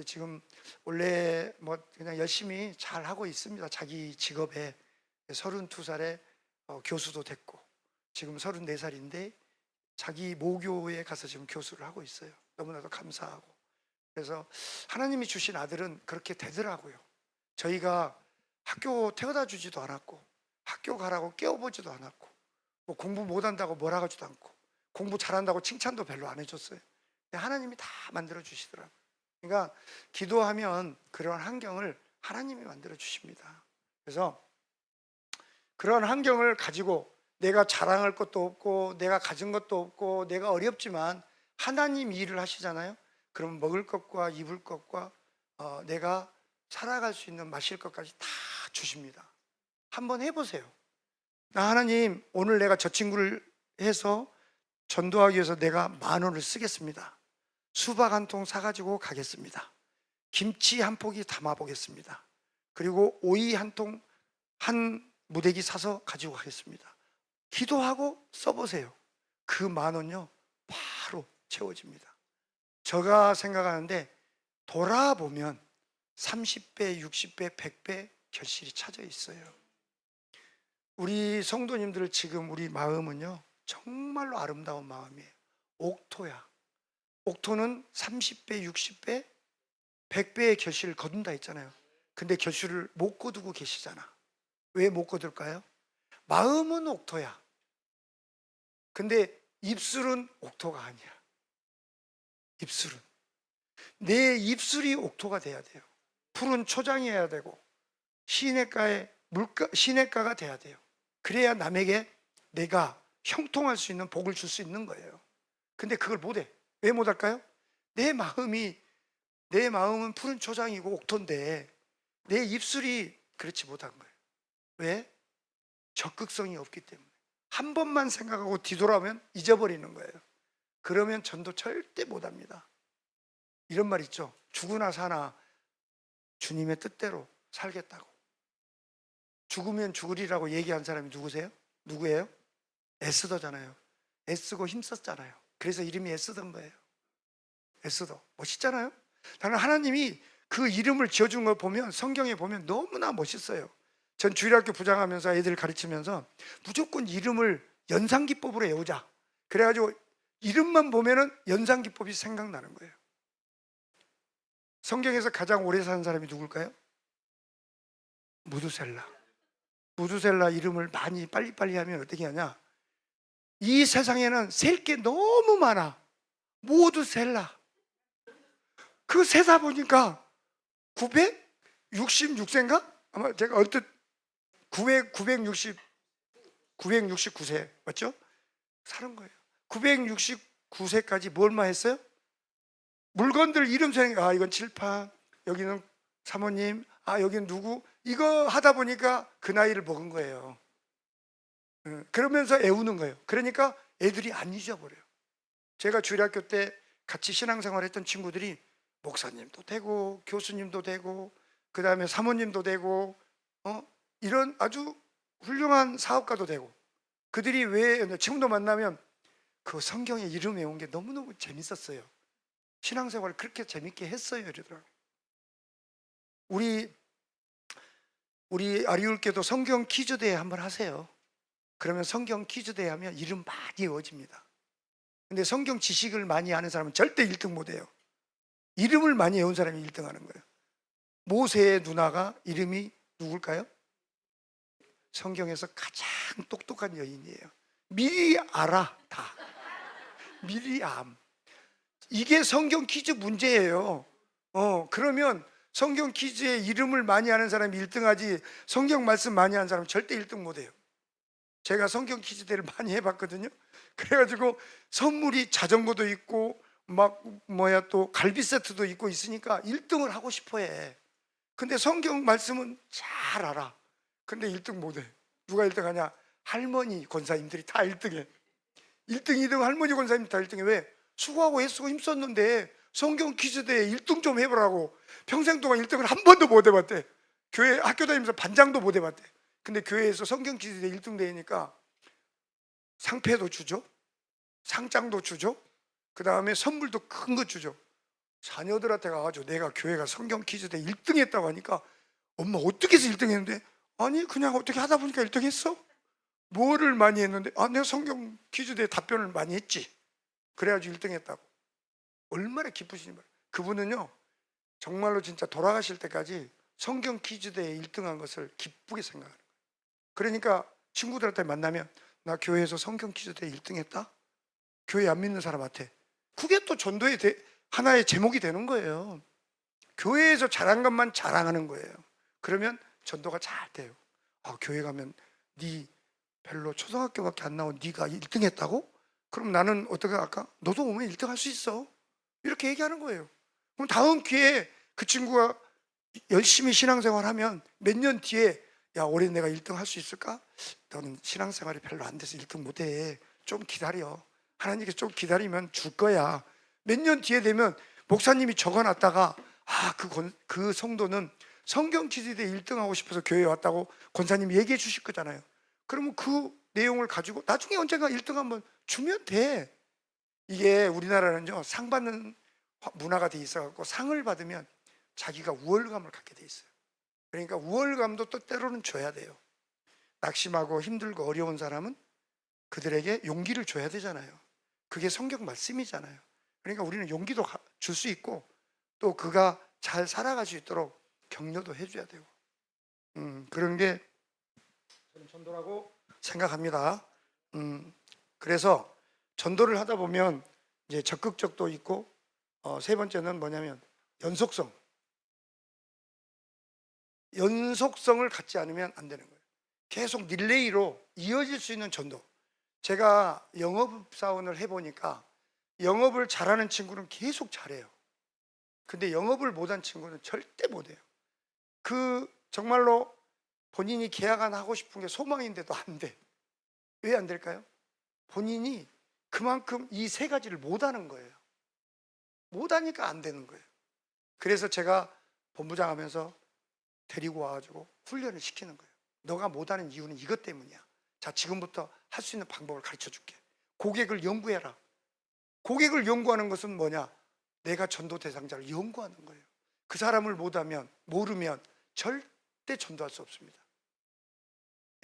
[SPEAKER 1] 지금 원래 뭐 그냥 열심히 잘 하고 있습니다. 자기 직업에 32살에 교수도 됐고 지금 34살인데 자기 모교에 가서 지금 교수를 하고 있어요. 너무나도 감사하고. 그래서 하나님이 주신 아들은 그렇게 되더라고요. 저희가 학교 태워다 주지도 않았고 학교 가라고 깨워보지도 않았고 뭐 공부 못한다고 뭐라 하지도 않고 공부 잘한다고 칭찬도 별로 안 해줬어요. 하나님이 다 만들어 주시더라고요. 그러니까 기도하면 그런 환경을 하나님이 만들어 주십니다. 그래서 그런 환경을 가지고 내가 자랑할 것도 없고 내가 가진 것도 없고 내가 어렵지만 하나님 일을 하시잖아요. 그럼 먹을 것과 입을 것과 내가 살아갈 수 있는 마실 것까지 다 주십니다. 한번 해보세요. 나 하나님 오늘 내가 저 친구를 해서 전도하기 위해서 내가 10,000원을 쓰겠습니다. 수박 한 통 사가지고 가겠습니다. 김치 한 포기 담아보겠습니다. 그리고 오이 한 통, 한 무대기 사서 가지고 가겠습니다. 기도하고 써보세요. 그 10,000원요 바로 채워집니다. 제가 생각하는데 돌아보면 30배, 60배, 100배 결실이 찾아 있어요. 우리 성도님들 지금 우리 마음은요 정말로 아름다운 마음이에요. 옥토야. 옥토는 30배, 60배, 100배의 결실을 거둔다 했잖아요. 근데 결실을 못 거두고 계시잖아. 왜 못 거둘까요? 마음은 옥토야. 근데 입술은 옥토가 아니야. 입술은. 내 입술이 옥토가 돼야 돼요. 푸른 초장이어야 되고 시냇가가 돼야 돼요. 그래야 남에게 내가 형통할 수 있는 복을 줄 수 있는 거예요. 근데 그걸 못해. 왜 못할까요? 내 마음은 푸른 초장이고 옥토인데 내 입술이 그렇지 못한 거예요. 왜? 적극성이 없기 때문에. 한 번만 생각하고 뒤돌아오면 잊어버리는 거예요. 그러면 전도 절대 못합니다. 이런 말 있죠. 죽으나 사나 주님의 뜻대로 살겠다고. 죽으면 죽으리라고 얘기한 사람이 누구세요? 누구예요? 에스더잖아요. 애쓰고 힘썼잖아요. 그래서 이름이 에스더인 거예요. 에스더. 멋있잖아요. 나는 하나님이 그 이름을 지어준 걸 보면 성경에 보면 너무나 멋있어요. 전 주일학교 부장하면서 애들 가르치면서 무조건 이름을 연상기법으로 외우자. 그래가지고 이름만 보면은 연상기법이 생각나는 거예요. 성경에서 가장 오래 사는 사람이 누굴까요? 무두셀라. 무두셀라 이름을 많이 빨리빨리 하면 어떻게 하냐? 이 세상에는 셀 게 너무 많아. 무두셀라. 그 세다 보니까 966세인가? 아마 제가 얼핏 969세 맞죠? 사는 거예요. 969세까지 뭘만 했어요? 물건들 이름 생각, 이건 칠판, 여기는 사모님, 여기는 누구, 이거 하다 보니까 그 나이를 먹은 거예요. 그러면서 애우는 거예요. 그러니까 애들이 안 잊어버려요. 제가 주일학교 때 같이 신앙생활 했던 친구들이 목사님도 되고 교수님도 되고 그 다음에 사모님도 되고 이런 아주 훌륭한 사업가도 되고, 그들이 왜 지금도 만나면 그 성경에 이름 외운 게 너무너무 재밌었어요. 신앙생활을 그렇게 재밌게 했어요. 이러더라고요. 우리 아리울교도 성경 퀴즈대회 한번 하세요. 그러면 성경 퀴즈대회 하면 이름 많이 외워집니다. 근데 성경 지식을 많이 아는 사람은 절대 1등 못해요. 이름을 많이 외운 사람이 1등 하는 거예요. 모세의 누나가 이름이 누굴까요? 성경에서 가장 똑똑한 여인이에요. 미리 알아 다. 미리암. 이게 성경 퀴즈 문제예요. 그러면 성경 퀴즈에 이름을 많이 하는 사람이 1등하지, 성경 말씀 많이 하는 사람은 절대 1등 못해요. 제가 성경 퀴즈 대를 많이 해봤거든요. 그래가지고 선물이 자전거도 있고 또 갈비 세트도 있고 있으니까 1등을 하고 싶어해. 근데 성경 말씀은 잘 알아. 근데 1등 못해. 누가 1등 하냐? 할머니 권사님들이 다 1등해. 1등, 2등 할머니 권사님 다 1등해. 왜? 수고하고 애쓰고 힘썼는데 성경 퀴즈 대회 1등 좀 해보라고. 평생 동안 1등을 한 번도 못 해봤대. 교회 학교 다니면서 반장도 못 해봤대. 근데 교회에서 성경 퀴즈 대회 1등 대회니까 상패도 주죠, 상장도 주죠, 그 다음에 선물도 큰 거 주죠. 자녀들한테 가가지고 내가 교회가 성경 퀴즈 대회 1등 했다고 하니까 엄마 어떻게 해서 1등 했는데? 아니 그냥 어떻게 하다 보니까 1등 했어. 뭐를 많이 했는데? 내가 성경 퀴즈 대회 답변을 많이 했지. 그래가지고 1등 했다고. 얼마나 기쁘시니 말이에요. 그분은요 정말로 진짜 돌아가실 때까지 성경 퀴즈 대회 1등한 것을 기쁘게 생각하는 거예요. 그러니까 친구들한테 만나면 나 교회에서 성경 퀴즈 대회 1등 했다? 교회 안 믿는 사람한테. 그게 또 전도의 하나의 제목이 되는 거예요. 교회에서 잘한 것만 자랑하는 거예요. 그러면 전도가 잘 돼요. 교회 가면 네 별로 초등학교밖에 안 나온 네가 1등 했다고? 그럼 나는 어떻게 할까? 너도 오면 1등 할 수 있어. 이렇게 얘기하는 거예요. 그럼 다음 기회에 그 친구가 열심히 신앙생활하면 몇 년 뒤에 야 올해 내가 1등 할 수 있을까? 너는 신앙생활이 별로 안 돼서 1등 못해. 좀 기다려. 하나님께서 좀 기다리면 줄 거야. 몇 년 뒤에 되면 목사님이 적어놨다가 그 성도는 성경 퀴즈 대회 1등 하고 싶어서 교회에 왔다고 권사님이 얘기해 주실 거잖아요. 그러면 그 내용을 가지고 나중에 언젠가 1등 한번 주면 돼. 이게 우리나라는요 상 받는 문화가 돼 있어갖고 상을 받으면 자기가 우월감을 갖게 돼 있어요. 그러니까 우월감도 또 때로는 줘야 돼요. 낙심하고 힘들고 어려운 사람은 그들에게 용기를 줘야 되잖아요. 그게 성경 말씀이잖아요. 그러니까 우리는 용기도 줄 수 있고 또 그가 잘 살아갈 수 있도록 격려도 해줘야 되고 그런 게 저는 전도라고 생각합니다. 그래서 전도를 하다 보면 이제 적극적도 있고 세 번째는 뭐냐면 연속성을 갖지 않으면 안 되는 거예요. 계속 릴레이로 이어질 수 있는 전도. 제가 영업사원을 해보니까 영업을 잘하는 친구는 계속 잘해요. 근데 영업을 못한 친구는 절대 못해요. 정말로 본인이 계약 안 하고 싶은 게 소망인데도 안 돼. 왜 안 될까요? 본인이 그만큼 이 세 가지를 못하는 거예요. 못하니까 안 되는 거예요. 그래서 제가 본부장 하면서 데리고 와가지고 훈련을 시키는 거예요. 너가 못하는 이유는 이것 때문이야. 자, 지금부터 할 수 있는 방법을 가르쳐 줄게. 고객을 연구해라. 고객을 연구하는 것은 뭐냐? 내가 전도 대상자를 연구하는 거예요. 그 사람을 모르면 절대 전도할 수 없습니다.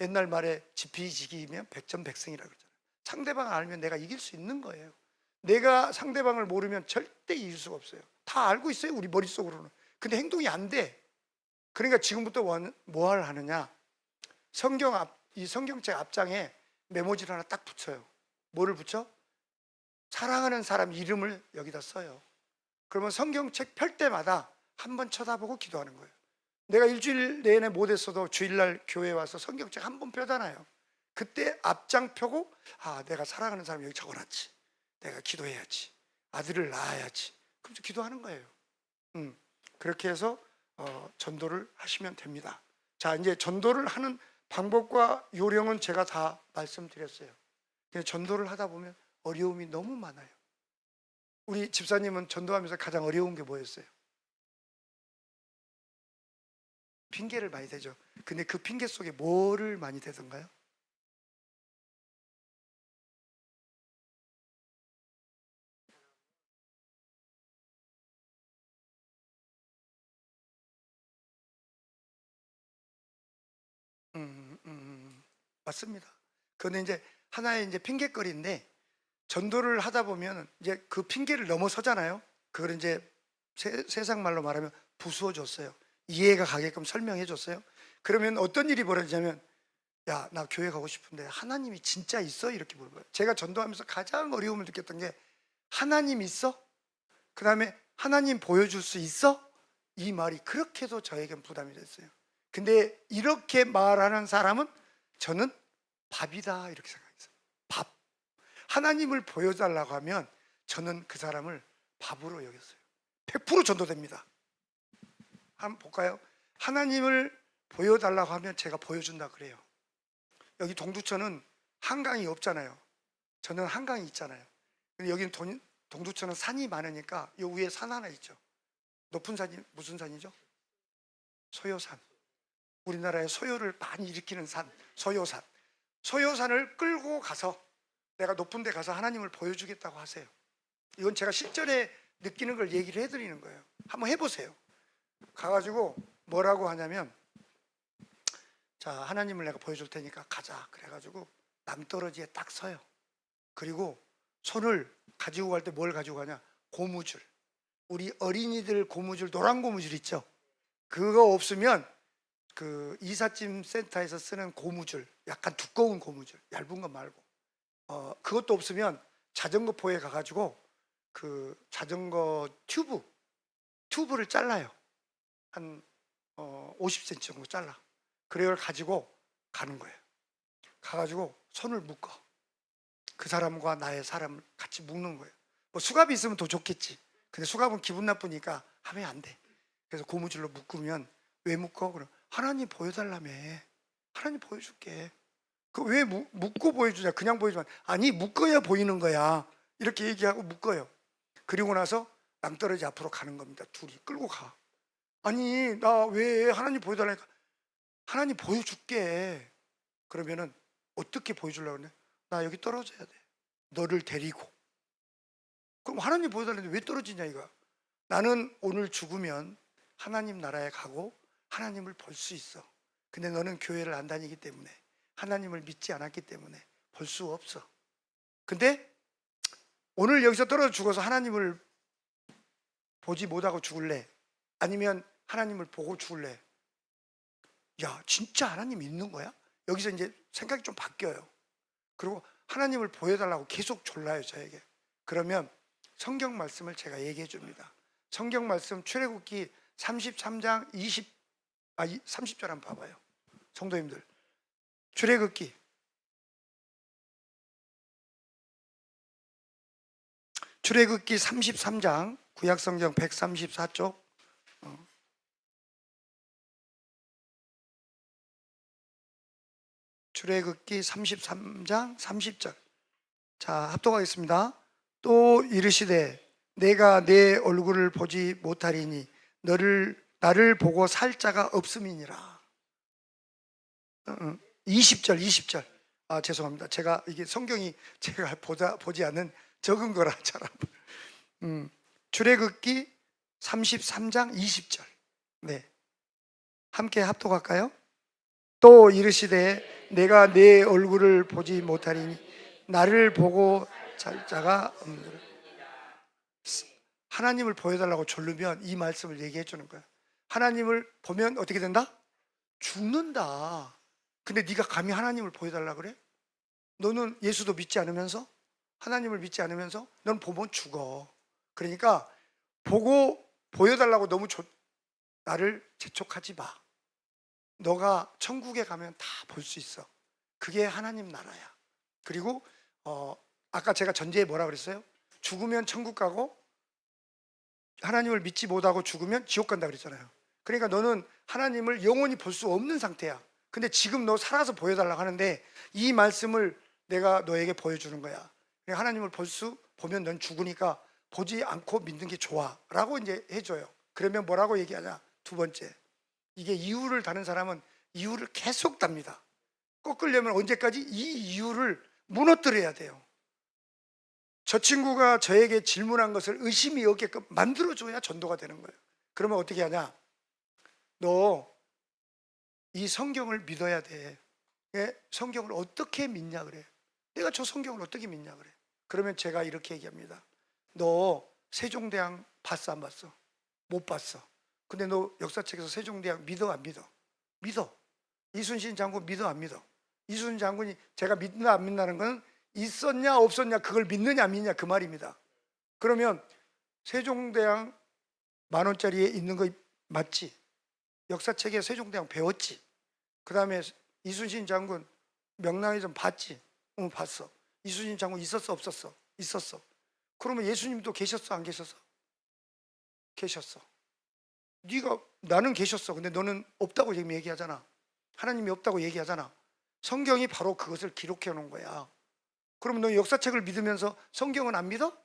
[SPEAKER 1] 옛날 말에 지피지기면 백전백승이라고 그러잖아요. 상대방을 알면 내가 이길 수 있는 거예요. 내가 상대방을 모르면 절대 이길 수가 없어요. 다 알고 있어요, 우리 머릿속으로는. 근데 행동이 안 돼. 그러니까 지금부터 뭘 하느냐? 이 성경책 앞장에 메모지를 하나 딱 붙여요. 뭐를 붙여? 사랑하는 사람 이름을 여기다 써요. 그러면 성경책 펼 때마다 한번 쳐다보고 기도하는 거예요. 내가 일주일 내내 못했어도 주일날 교회에 와서 성경책 한 번 펴잖아요. 그때 앞장 펴고 내가 사랑하는 사람 여기 적어놨지. 내가 기도해야지. 아들을 낳아야지. 그래서 기도하는 거예요. 그렇게 해서 전도를 하시면 됩니다. 자, 이제 전도를 하는 방법과 요령은 제가 다 말씀드렸어요. 전도를 하다 보면 어려움이 너무 많아요. 우리 집사님은 전도하면서 가장 어려운 게 뭐였어요? 핑계를 많이 대죠. 근데 그 핑계 속에 뭐를 많이 대던가요? 맞습니다. 그거는 이제 하나의 이제 핑계거리인데 전도를 하다 보면 이제 그 핑계를 넘어서잖아요. 그걸 이제 세상 말로 말하면 부수어 줬어요. 이해가 가게끔 설명해 줬어요. 그러면 어떤 일이 벌어지냐면 야, 나 교회 가고 싶은데 하나님이 진짜 있어? 이렇게 물어봐요. 제가 전도하면서 가장 어려움을 느꼈던 게 하나님 있어? 그 다음에 하나님 보여줄 수 있어? 이 말이 그렇게도 저에겐 부담이 됐어요. 근데 이렇게 말하는 사람은 저는 밥이다 이렇게 생각했어요. 밥. 하나님을 보여달라고 하면 저는 그 사람을 밥으로 여겼어요. 100% 전도됩니다. 한번 볼까요? 하나님을 보여달라고 하면 제가 보여준다 그래요. 여기 동두천은 한강이 없잖아요. 저는 한강이 있잖아요. 근데 여기는 동두천은 산이 많으니까 이 위에 산 하나 있죠. 높은 산이 무슨 산이죠? 소요산. 우리나라에 소요를 많이 일으키는 산, 소요산. 소요산을 끌고 가서 내가 높은 데 가서 하나님을 보여주겠다고 하세요. 이건 제가 실전에 느끼는 걸 얘기를 해드리는 거예요. 한번 해보세요. 가가지고 뭐라고 하냐면, 자, 하나님을 내가 보여줄 테니까 가자. 그래가지고 남떨어지에 딱 서요. 그리고 손을 가지고 갈 때 뭘 가지고 가냐? 고무줄. 우리 어린이들 고무줄, 노란 고무줄 있죠? 그거 없으면 그 이삿짐 센터에서 쓰는 고무줄, 약간 두꺼운 고무줄, 얇은 거 말고, 그것도 없으면 자전거포에 가가지고 그 자전거 튜브를 잘라요. 한 50cm 정도 잘라. 그걸 가지고 가는 거예요. 가가지고 손을 묶어. 그 사람과 나의 사람을 같이 묶는 거예요. 뭐 수갑이 있으면 더 좋겠지. 근데 수갑은 기분 나쁘니까 하면 안 돼. 그래서 고무줄로 묶으면, 왜 묶어? 그럼 하나님 보여달라며. 하나님 보여줄게. 그 왜 묶고 보여주냐? 그냥 보여주면, 아니 묶어야 보이는 거야. 이렇게 얘기하고 묶어요. 그리고 나서 낭떠러지 앞으로 가는 겁니다. 둘이 끌고 가. 아니 나 왜 하나님 보여달라니까. 하나님 보여줄게. 그러면은 어떻게 보여주려고 그래? 나 여기 떨어져야 돼. 너를 데리고. 그럼 하나님 보여달라는데 왜 떨어지냐 이거. 나는 오늘 죽으면 하나님 나라에 가고 하나님을 볼 수 있어. 근데 너는 교회를 안 다니기 때문에, 하나님을 믿지 않았기 때문에 볼 수 없어. 근데 오늘 여기서 떨어져 죽어서 하나님을 보지 못하고 죽을래? 아니면 하나님을 보고 죽을래? 야, 진짜 하나님 있는 거야? 여기서 이제 생각이 좀 바뀌어요. 그리고 하나님을 보여달라고 계속 졸라요, 저에게. 그러면 성경 말씀을 제가 얘기해 줍니다. 성경 말씀 출애굽기 33장 30절 한번 봐봐요. 성도님들, 출애굽기 33장, 구약성경 134쪽, 출애굽기 33장 30절. 자, 합독하겠습니다. 또 이르시되 내가 내 얼굴을 보지 못하리니 나를 보고 살 자가 없음이니라. 20절. 아, 죄송합니다. 제가 이게 성경이 제가 보지 않는 적은 거라 잘 안. 출애굽기 33장 20절. 네, 함께 합독할까요? 또 이르시되 내가 내 얼굴을 보지 못하리니 나를 보고 살 자가 없느니라. 하나님을 보여달라고 졸르면 이 말씀을 얘기해 주는 거야. 하나님을 보면 어떻게 된다? 죽는다. 근데 네가 감히 하나님을 보여달라 그래? 너는 예수도 믿지 않으면서, 하나님을 믿지 않으면서 넌 보면 죽어. 그러니까 보고 보여달라고 너무 나를 재촉하지 마. 너가 천국에 가면 다 볼 수 있어. 그게 하나님 나라야. 그리고 아까 제가 전제에 뭐라 그랬어요? 죽으면 천국 가고 하나님을 믿지 못하고 죽으면 지옥 간다 그랬잖아요. 그러니까 너는 하나님을 영원히 볼 수 없는 상태야. 근데 지금 너 살아서 보여달라고 하는데 이 말씀을 내가 너에게 보여주는 거야. 하나님을 보면 넌 죽으니까 보지 않고 믿는 게 좋아 라고 이제 해줘요. 그러면 뭐라고 얘기하냐? 두 번째, 이게 이유를 다는 사람은 이유를 계속 답니다. 꺾으려면 언제까지? 이 이유를 무너뜨려야 돼요. 저 친구가 저에게 질문한 것을 의심이 없게끔 만들어줘야 전도가 되는 거예요. 그러면 어떻게 하냐? 너 이 성경을 믿어야 돼. 성경을 어떻게 믿냐 그래. 내가 저 성경을 어떻게 믿냐 그래. 그러면 제가 이렇게 얘기합니다. 너 세종대왕 봤어 안 봤어? 못 봤어. 근데 너 역사책에서 세종대왕 믿어 안 믿어? 믿어. 이순신 장군 믿어 안 믿어? 이순신 장군이 제가 믿나 안 믿나는 건 있었냐 없었냐 그걸 믿느냐 안 믿느냐 그 말입니다. 그러면 세종대왕 10,000원짜리에 있는 거 맞지? 역사책에 세종대왕 배웠지? 그 다음에 이순신 장군 명랑의 좀 봤지? 응, 봤어. 이순신 장군 있었어 없었어? 있었어. 그러면 예수님도 계셨어 안 계셨어? 계셨어. 네가 나는 계셨어. 근데 너는 없다고 지금 얘기하잖아. 하나님이 없다고 얘기하잖아. 성경이 바로 그것을 기록해 놓은 거야. 그러면 너 역사책을 믿으면서 성경은 안 믿어?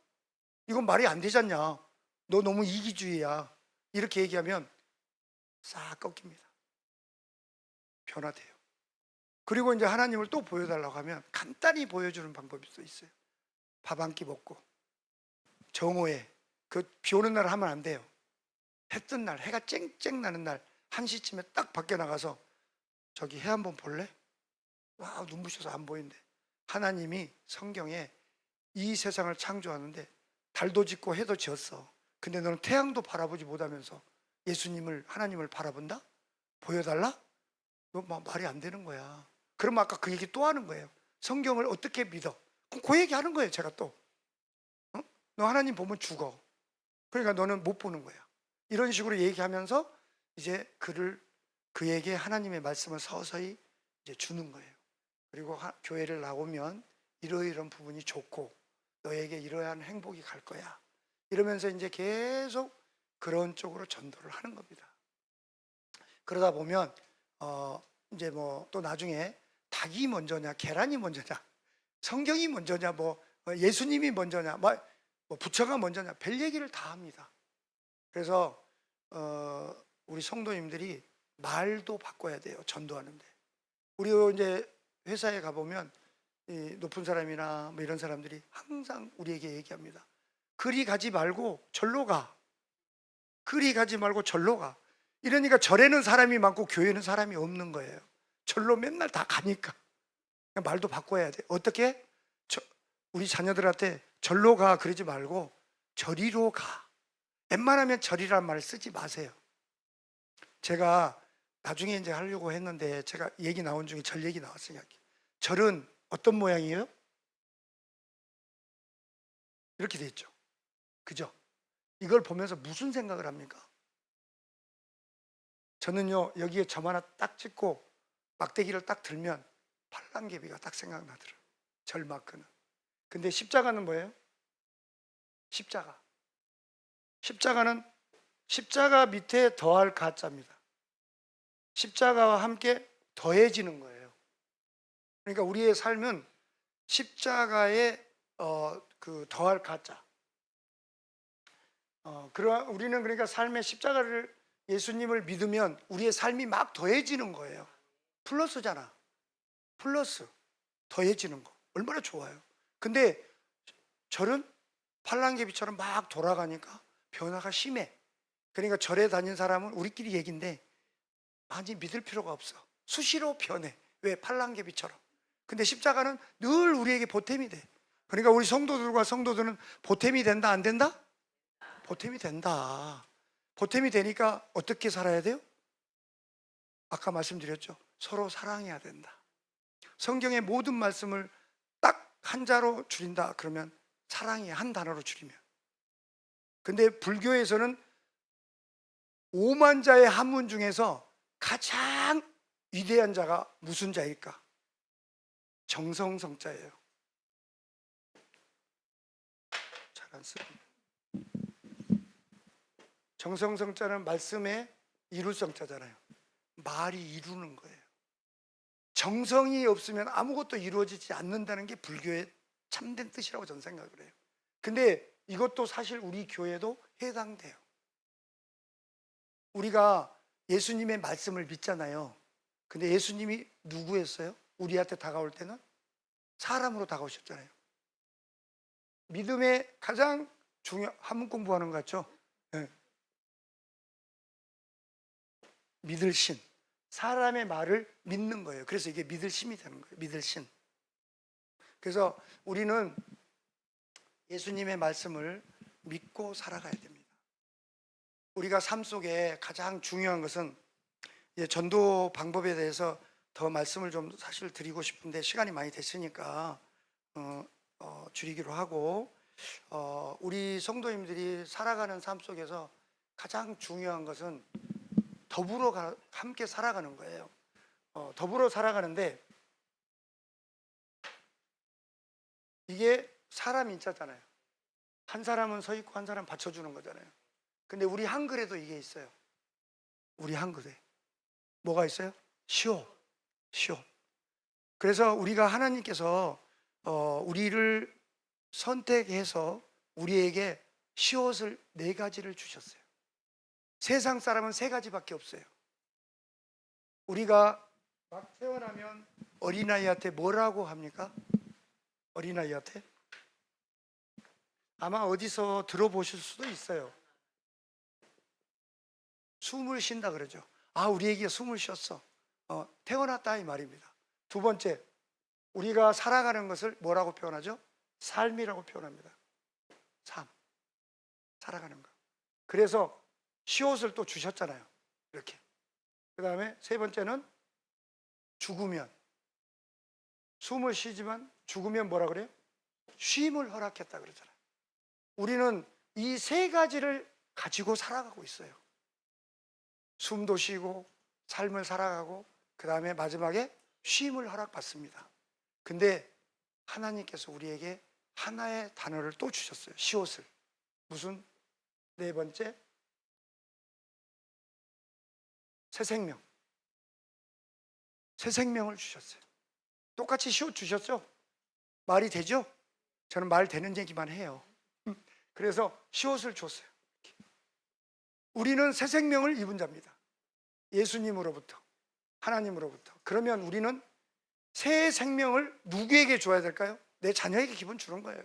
[SPEAKER 1] 이건 말이 안 되지 않냐? 너 너무 이기주의야. 이렇게 얘기하면 싹 꺾입니다. 변화돼요. 그리고 이제 하나님을 또 보여달라고 하면 간단히 보여주는 방법이 또 있어요. 밥 한 끼 먹고 정오에 그 비 오는 날 하면 안 돼요. 해 뜬 날, 해가 쨍쨍 나는 날 1시쯤에 딱 밖에 나가서 저기 해 한번 볼래? 와, 눈부셔서 안 보이는데 하나님이 성경에 이 세상을 창조하는데 달도 짓고 해도 지었어. 근데 너는 태양도 바라보지 못하면서 예수님을, 하나님을 바라본다? 보여달라? 너 말이 안 되는 거야. 그럼 아까 그 얘기 또 하는 거예요. 성경을 어떻게 믿어? 그럼 그 얘기 하는 거예요. 제가 또 너 하나님 보면 죽어. 그러니까 너는 못 보는 거야. 이런 식으로 얘기하면서 이제 그에게 하나님의 말씀을 서서히 이제 주는 거예요. 그리고 교회를 나오면 이러이러한 부분이 좋고 너에게 이러한 행복이 갈 거야. 이러면서 이제 계속 그런 쪽으로 전도를 하는 겁니다. 그러다 보면 이제 뭐 또 나중에 닭이 먼저냐 계란이 먼저냐 성경이 먼저냐 뭐 예수님이 먼저냐 뭐 부처가 먼저냐 별 얘기를 다 합니다. 그래서 우리 성도님들이 말도 바꿔야 돼요. 전도하는데 우리 이제 회사에 가보면 이 높은 사람이나 뭐 이런 사람들이 항상 우리에게 얘기합니다. 그리 가지 말고 절로 가. 그리 가지 말고 절로 가. 이러니까 절에는 사람이 많고 교회는 사람이 없는 거예요. 절로 맨날 다 가니까 말도 바꿔야 돼. 어떻게? 우리 자녀들한테 절로 가 그러지 말고 저리로 가. 웬만하면 절이란 말을 쓰지 마세요. 제가 나중에 이제 하려고 했는데 제가 얘기 나온 중에 절 얘기 나왔으니까 절은 어떤 모양이에요? 이렇게 돼 있죠. 그죠? 이걸 보면서 무슨 생각을 합니까? 저는요 여기에 점 하나 딱 찍고 막대기를 딱 들면 팔랑개비가 딱 생각나더라고요. 절 마크는. 근데 십자가는 뭐예요? 십자가는 십자가 밑에 더할 가짜입니다. 십자가와 함께 더해지는 거예요. 그러니까 우리의 삶은 십자가에 그 더할 가짜. 우리는 그러니까 삶의 십자가를 예수님을 믿으면 우리의 삶이 막 더해지는 거예요. 플러스잖아. 플러스 더해지는 거 얼마나 좋아요. 근데 절은 팔랑개비처럼 막 돌아가니까 변화가 심해. 그러니까 절에 다닌 사람은 우리끼리 얘기인데 많이 믿을 필요가 없어. 수시로 변해. 왜? 팔랑개비처럼. 근데 십자가는 늘 우리에게 보탬이 돼. 그러니까 우리 성도들과 성도들은 보탬이 된다 안 된다? 보탬이 된다. 보탬이 되니까 어떻게 살아야 돼요? 아까 말씀드렸죠. 서로 사랑해야 된다. 성경의 모든 말씀을 딱 한자로 줄인다 그러면 사랑이 한 단어로 줄이면. 근데 불교에서는 5만 자의 한문 중에서 가장 위대한 자가 무슨 자일까? 정성성자예요. 잘 안 쓰고. 정성성자는 말씀의 이룰성자잖아요. 말이 이루는 거예요. 정성이 없으면 아무것도 이루어지지 않는다는 게 불교의 참된 뜻이라고 저는 생각을 해요. 근데 이것도 사실 우리 교회도 해당돼요. 우리가 예수님의 말씀을 믿잖아요. 근데 예수님이 누구였어요? 우리한테 다가올 때는 사람으로 다가오셨잖아요. 믿음의 가장 한문 공부하는 것 같죠? 네. 믿을 신. 사람의 말을 믿는 거예요. 그래서 이게 믿을 신이 되는 거예요. 믿을 신. 그래서 우리는 예수님의 말씀을 믿고 살아가야 됩니다. 우리가 삶 속에 가장 중요한 것은 전도 방법에 대해서 더 더 말씀을 좀 사실 드리고 싶은데 시간이 많이 됐으니까 줄이기로 하고, 우리 성도님들이 살아가는 삶 속에서 가장 중요한 것은 함께 살아가는 거예요. 더불어 살아가는데 이게 사람 인자잖아요. 한 사람은 서 있고 한 사람 받쳐주는 거잖아요. 근데 우리 한글에도 이게 있어요. 우리 한글에 뭐가 있어요? 시옷. 그래서 우리가 하나님께서 우리를 선택해서 우리에게 시옷을 4가지를 주셨어요. 세상 사람은 3가지밖에 없어요. 우리가 막 태어나면 어린아이한테 뭐라고 합니까? 어린아이한테? 아마 어디서 들어보실 수도 있어요. 숨을 쉰다 그러죠. 우리 애기가 숨을 쉬었어. 태어났다 이 말입니다. 두 번째, 우리가 살아가는 것을 뭐라고 표현하죠? 삶이라고 표현합니다. 삶, 살아가는 거. 그래서 시옷을 또 주셨잖아요. 이렇게. 그 다음에 세 번째는 죽으면, 숨을 쉬지만 죽으면 뭐라 그래요? 쉼을 허락했다 그러잖아요. 우리는 이 3가지를 가지고 살아가고 있어요. 숨도 쉬고 삶을 살아가고 그 다음에 마지막에 쉼을 허락받습니다. 근데 하나님께서 우리에게 하나의 단어를 또 주셨어요. 시옷을. 무슨? 4번째, 새 생명. 새 생명을 주셨어요. 똑같이 시옷 주셨죠? 말이 되죠? 저는 말 되는 얘기만 해요. 그래서 시옷을 줬어요. 우리는 새 생명을 입은 자입니다. 예수님으로부터, 하나님으로부터. 그러면 우리는 새 생명을 누구에게 줘야 될까요? 내 자녀에게 기본 주는 거예요.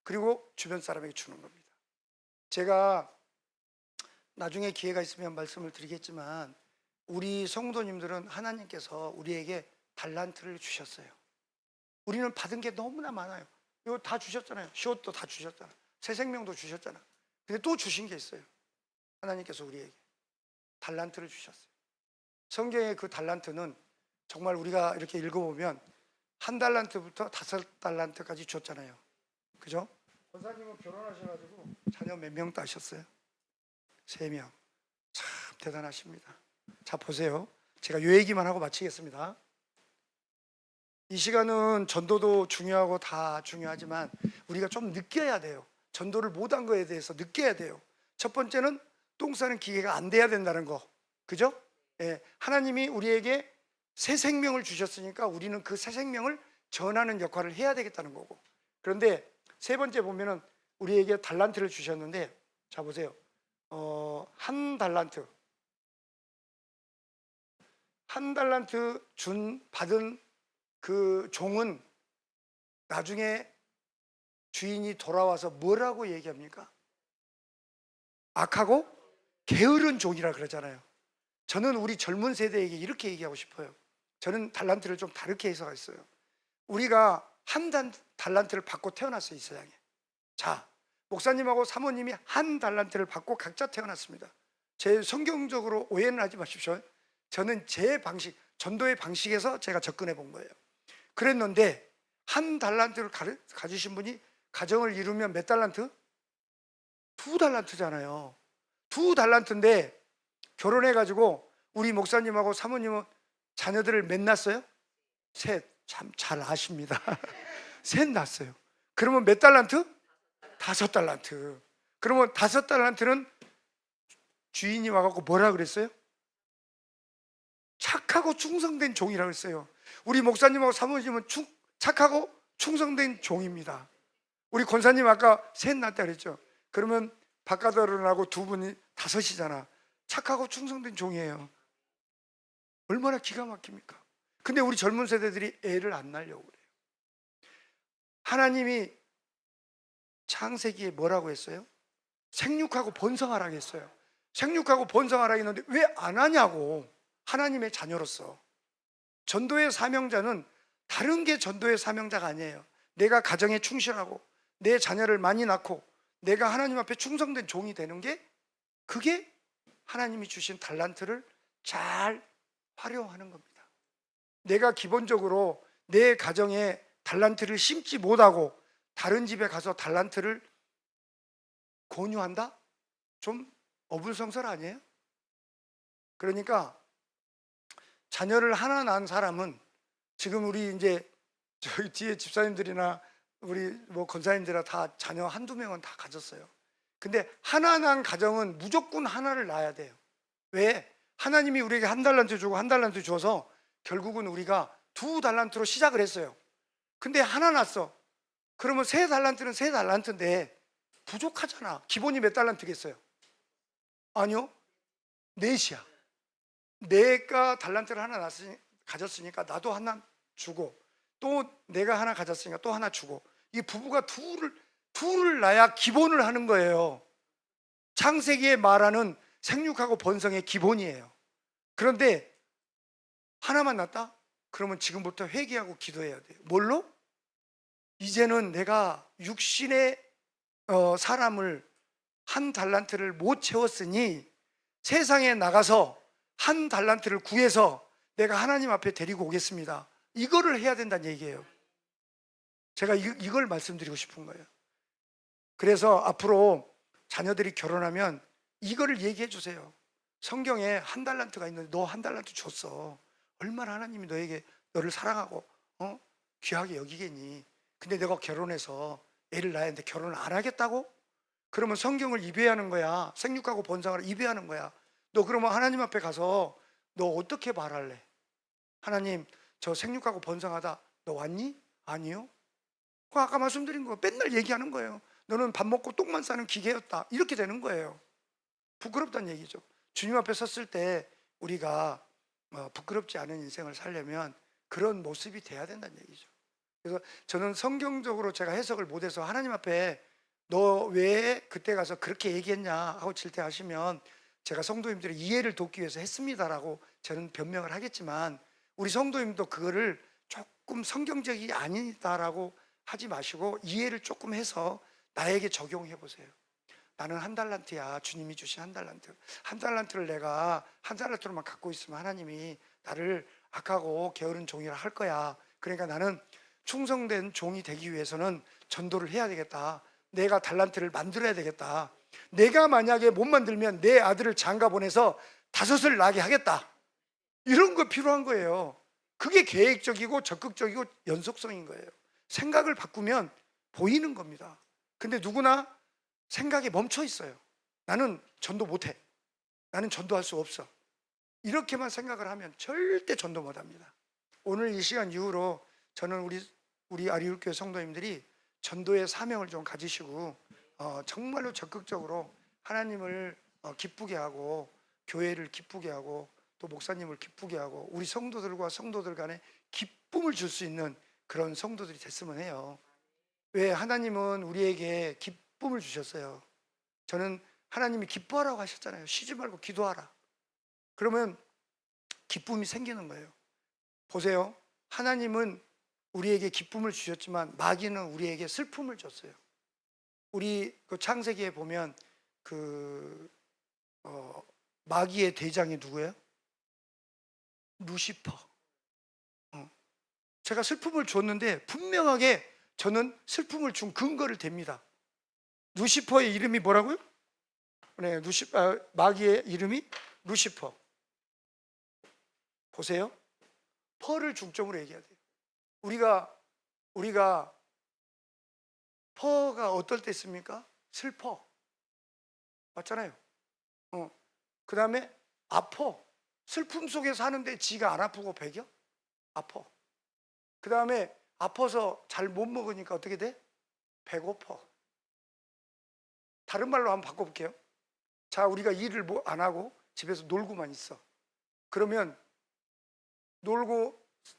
[SPEAKER 1] 그리고 주변 사람에게 주는 겁니다. 제가 나중에 기회가 있으면 말씀을 드리겠지만 우리 성도님들은 하나님께서 우리에게 달란트를 주셨어요. 우리는 받은 게 너무나 많아요. 이거 다 주셨잖아요. 시옷도 다 주셨잖아요. 새 생명도 주셨잖아요. 근데 또 주신 게 있어요. 하나님께서 우리에게 달란트를 주셨어요. 성경의 그 달란트는 정말 우리가 이렇게 읽어보면 1달란트부터 5달란트까지 줬잖아요. 그죠? 권사님은 결혼하셔가지고 자녀 몇 명 따셨어요? 3명. 참 대단하십니다. 자, 보세요. 제가 요 얘기만 하고 마치겠습니다. 이 시간은 전도도 중요하고 다 중요하지만 우리가 좀 느껴야 돼요. 전도를 못한 거에 대해서 느껴야 돼요. 첫 번째는 똥 싸는 기계가 안 돼야 된다는 거. 그죠? 예, 하나님이 우리에게 새 생명을 주셨으니까 우리는 그 새 생명을 전하는 역할을 해야 되겠다는 거고. 그런데 세 번째 보면은 우리에게 달란트를 주셨는데, 자 보세요. 1달란트. 1달란트 받은 그 종은 나중에 주인이 돌아와서 뭐라고 얘기합니까? 악하고 게으른 종이라 그러잖아요. 저는 우리 젊은 세대에게 이렇게 얘기하고 싶어요. 저는 달란트를 좀 다르게 해석했어요. 우리가 달란트를 받고 태어났어요, 이 세상에. 자, 목사님하고 사모님이 1달란트를 받고 각자 태어났습니다. 제 성경적으로 오해는 하지 마십시오. 저는 제 방식, 전도의 방식에서 제가 접근해 본 거예요. 그랬는데 1달란트를 가지신 분이 가정을 이루면 몇 달란트? 2달란트잖아요. 2달란트인데 결혼해가지고 우리 목사님하고 사모님은 자녀들을 몇 낳았어요? 셋. 참 잘 아십니다. 셋 낳았어요. 그러면 몇 달란트? 5달란트. 그러면 5달란트는 주인이 와갖고 뭐라 그랬어요? 착하고 충성된 종이라고 했어요. 우리 목사님하고 사모님은 착하고 충성된 종입니다. 우리 권사님 아까 셋 낳았다 그랬죠. 그러면 바깥어른하고 두 분이 5이잖아. 착하고 충성된 종이에요. 얼마나 기가 막힙니까? 근데 우리 젊은 세대들이 애를 안 낳으려고 그래요. 하나님이 창세기에 뭐라고 했어요? 생육하고 번성하라고 했어요. 생육하고 번성하라고 했는데 왜 안 하냐고. 하나님의 자녀로서. 전도의 사명자는 다른 게 전도의 사명자가 아니에요. 내가 가정에 충실하고 내 자녀를 많이 낳고 내가 하나님 앞에 충성된 종이 되는 게, 그게 하나님이 주신 달란트를 잘 활용하는 겁니다. 내가 기본적으로 내 가정에 달란트를 심지 못하고 다른 집에 가서 달란트를 권유한다? 좀 어불성설 아니에요? 그러니까 자녀를 하나 낳은 사람은, 지금 우리 이제 저희 뒤에 집사님들이나 우리 뭐 권사님들이나 다 자녀 한두 명은 다 가졌어요. 근데 하나 낳은 가정은 무조건 하나를 낳아야 돼요. 왜? 하나님이 우리에게 한 달란트 주고 한 달란트 줘서 결국은 우리가 두 달란트로 시작을 했어요. 근데 하나 낳았어. 그러면 세 달란트는 세 달란트인데 부족하잖아. 기본이 몇 달란트겠어요? 아니요, 넷이야. 내가 달란트를 하나 가졌으니까 나도 하나 주고, 또 내가 하나 가졌으니까 또 하나 주고, 이 부부가 둘을 낳아야 기본을 하는 거예요. 창세기에 말하는 생육하고 번성의 기본이에요. 그런데 하나만 낳았다? 그러면 지금부터 회개하고 기도해야 돼요. 뭘로? 이제는 내가 육신의 사람을 한 달란트를 못 채웠으니 세상에 나가서 한 달란트를 구해서 내가 하나님 앞에 데리고 오겠습니다. 이거를 해야 된다는 얘기예요. 제가 이걸 말씀드리고 싶은 거예요. 그래서 앞으로 자녀들이 결혼하면 이거를 얘기해 주세요. 성경에 한 달란트가 있는데 너 한 달란트 줬어. 얼마나 하나님이 너를 사랑하고 귀하게 여기겠니? 근데 내가 결혼해서 애를 낳아야 하는데 결혼을 안 하겠다고? 그러면 성경을 입에하는 거야. 생육하고 번성을 입에하는 거야. 너 그러면 하나님 앞에 가서 너 어떻게 말할래? 하나님, 저 생육하고 번성하다 너 왔니? 아니요. 아까 말씀드린 거 맨날 얘기하는 거예요. 너는 밥 먹고 똥만 싸는 기계였다. 이렇게 되는 거예요. 부끄럽다는 얘기죠. 주님 앞에 섰을 때 우리가 부끄럽지 않은 인생을 살려면 그런 모습이 돼야 된다는 얘기죠. 그래서 저는 성경적으로 제가 해석을 못해서 하나님 앞에 너 왜 그때 가서 그렇게 얘기했냐 하고 질타하시면 제가 성도님들의 이해를 돕기 위해서 했습니다라고 저는 변명을 하겠지만, 우리 성도님도 그거를 조금 성경적이 아니다라고 하지 마시고 이해를 조금 해서 나에게 적용해 보세요. 나는 한 달란트야. 주님이 주신 한 달란트. 한 달란트를 내가 한 달란트로만 갖고 있으면 하나님이 나를 악하고 게으른 종이라 할 거야. 그러니까 나는 충성된 종이 되기 위해서는 전도를 해야 되겠다. 내가 달란트를 만들어야 되겠다. 내가 만약에 못 만들면 내 아들을 장가 보내서 5을 낳게 하겠다. 이런 거 필요한 거예요. 그게 계획적이고 적극적이고 연속성인 거예요. 생각을 바꾸면 보이는 겁니다. 근데 누구나 생각에 멈춰 있어요. 나는 전도 못해. 나는 전도할 수 없어. 이렇게만 생각을 하면 절대 전도 못합니다. 오늘 이 시간 이후로 저는 우리 아리울교회 성도님들이 전도의 사명을 좀 가지시고 정말로 적극적으로 하나님을 기쁘게 하고 교회를 기쁘게 하고 또 목사님을 기쁘게 하고 우리 성도들과 성도들 간에 기쁨을 줄 수 있는 그런 성도들이 됐으면 해요. 왜? 하나님은 우리에게 기쁨을 주셨어요. 저는 하나님이 기뻐하라고 하셨잖아요. 쉬지 말고 기도하라. 그러면 기쁨이 생기는 거예요. 보세요. 하나님은 우리에게 기쁨을 주셨지만 마귀는 우리에게 슬픔을 줬어요. 우리 그 창세기에 보면 마귀의 대장이 누구예요? 루시퍼. 제가 슬픔을 줬는데 분명하게 저는 슬픔을 준 근거를 댑니다. 루시퍼의 이름이 뭐라고요? 네, 마귀의 이름이 루시퍼. 보세요. 퍼를 중점으로 얘기해야 돼요. 우리가 퍼가 어떨 때 있습니까? 슬퍼. 맞잖아요. 그 다음에 아파. 슬픔 속에 사는데 지가 안 아프고 배겨? 아파. 그 다음에 아파서 잘 못 먹으니까 어떻게 돼? 배고파. 다른 말로 한번 바꿔볼게요. 자, 우리가 일을 뭐 안 하고 집에서 놀고만 있어. 그러면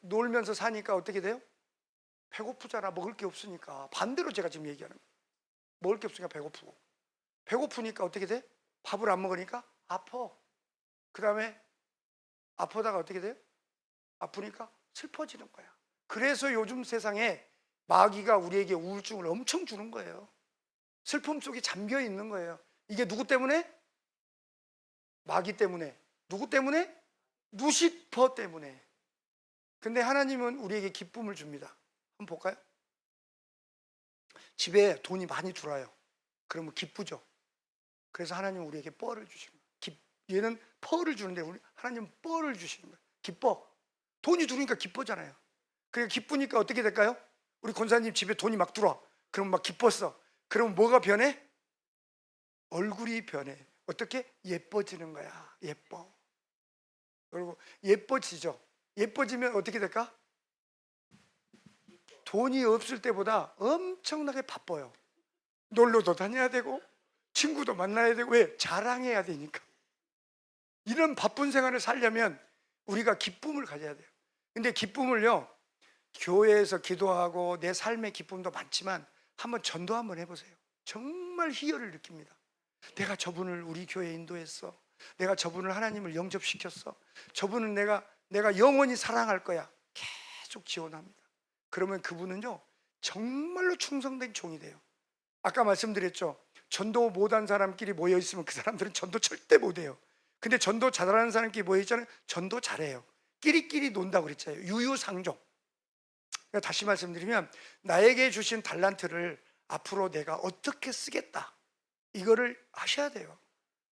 [SPEAKER 1] 놀면서 사니까 어떻게 돼요? 배고프잖아. 먹을 게 없으니까. 반대로 제가 지금 얘기하는 거예요. 먹을 게 없으니까 배고프고, 배고프니까 어떻게 돼? 밥을 안 먹으니까 아파. 그 다음에 아프다가 어떻게 돼요? 아프니까 슬퍼지는 거야. 그래서 요즘 세상에 마귀가 우리에게 우울증을 엄청 주는 거예요. 슬픔 속에 잠겨 있는 거예요. 이게 누구 때문에? 마귀 때문에. 누구 때문에? 루시퍼 때문에. 근데 하나님은 우리에게 기쁨을 줍니다. 한번 볼까요? 집에 돈이 많이 들어와요. 그러면 기쁘죠. 그래서 하나님은 우리에게 뻘을 주시는 거예요. 얘는 펄을 주는데 하나님은 뻘을 주시는 거예요. 기뻐. 돈이 들어오니까 기쁘잖아요. 그러니까 기쁘니까 어떻게 될까요? 우리 권사님 집에 돈이 막 들어와. 그럼 막 기뻤어. 그럼 뭐가 변해? 얼굴이 변해. 어떻게? 예뻐지는 거야. 예뻐. 그리고 예뻐지죠. 예뻐지면 어떻게 될까? 돈이 없을 때보다 엄청나게 바빠요. 놀러도 다녀야 되고 친구도 만나야 되고. 왜? 자랑해야 되니까. 이런 바쁜 생활을 살려면 우리가 기쁨을 가져야 돼요. 근데 기쁨을요, 교회에서 기도하고 내 삶의 기쁨도 많지만 한번 전도 한번 해보세요. 정말 희열을 느낍니다. 내가 저분을 우리 교회에 인도했어. 내가 저분을 하나님을 영접시켰어. 저분은 내가 영원히 사랑할 거야. 계속 지원합니다. 그러면 그분은요, 정말로 충성된 종이 돼요. 아까 말씀드렸죠. 전도 못한 사람끼리 모여 있으면 그 사람들은 전도 절대 못해요. 근데 전도 잘하는 사람끼리 모여 있잖아요. 전도 잘해요. 끼리끼리 논다고 그랬잖아요. 유유상종. 그러니까 다시 말씀드리면, 나에게 주신 달란트를 앞으로 내가 어떻게 쓰겠다, 이거를 하셔야 돼요.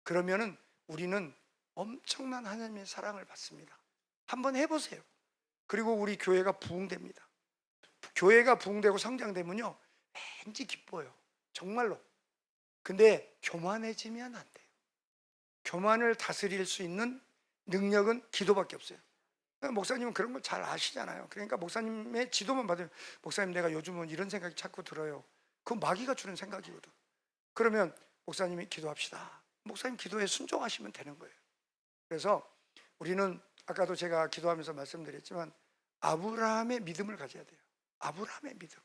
[SPEAKER 1] 그러면은 우리는 엄청난 하나님의 사랑을 받습니다. 한번 해보세요. 그리고 우리 교회가 부흥됩니다. 교회가 부흥되고 성장되면요, 왠지 기뻐요. 정말로. 근데 교만해지면 안 돼요. 교만을 다스릴 수 있는 능력은 기도밖에 없어요. 목사님은 그런 걸 잘 아시잖아요. 그러니까 목사님의 지도만 받으면, 목사님 내가 요즘은 이런 생각이 자꾸 들어요. 그건 마귀가 주는 생각이거든. 그러면 목사님이 기도합시다. 목사님 기도에 순종하시면 되는 거예요. 그래서 우리는 아까도 제가 기도하면서 말씀드렸지만 아브라함의 믿음을 가져야 돼요. 아브라함의 믿음.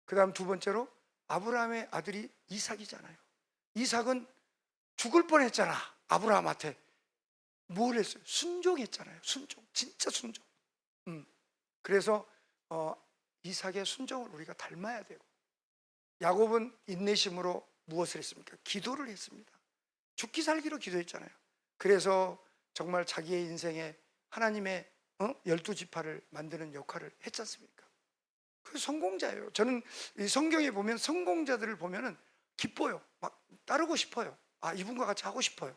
[SPEAKER 1] 그 다음 두 번째로 아브라함의 아들이 이삭이잖아요. 이삭은 죽을 뻔했잖아. 아브라함한테 뭘 했어요? 순종했잖아요. 순종. 진짜 순종. 그래서 이삭의 순종을 우리가 닮아야 되고, 야곱은 인내심으로 무엇을 했습니까? 기도를 했습니다. 죽기 살기로 기도했잖아요. 그래서 정말 자기의 인생에 하나님의 12지파를 만드는 역할을 했지 않습니까? 그 성공자예요. 저는 이 성경에 보면 성공자들을 보면은 기뻐요. 막 따르고 싶어요. 아, 이분과 같이 하고 싶어요.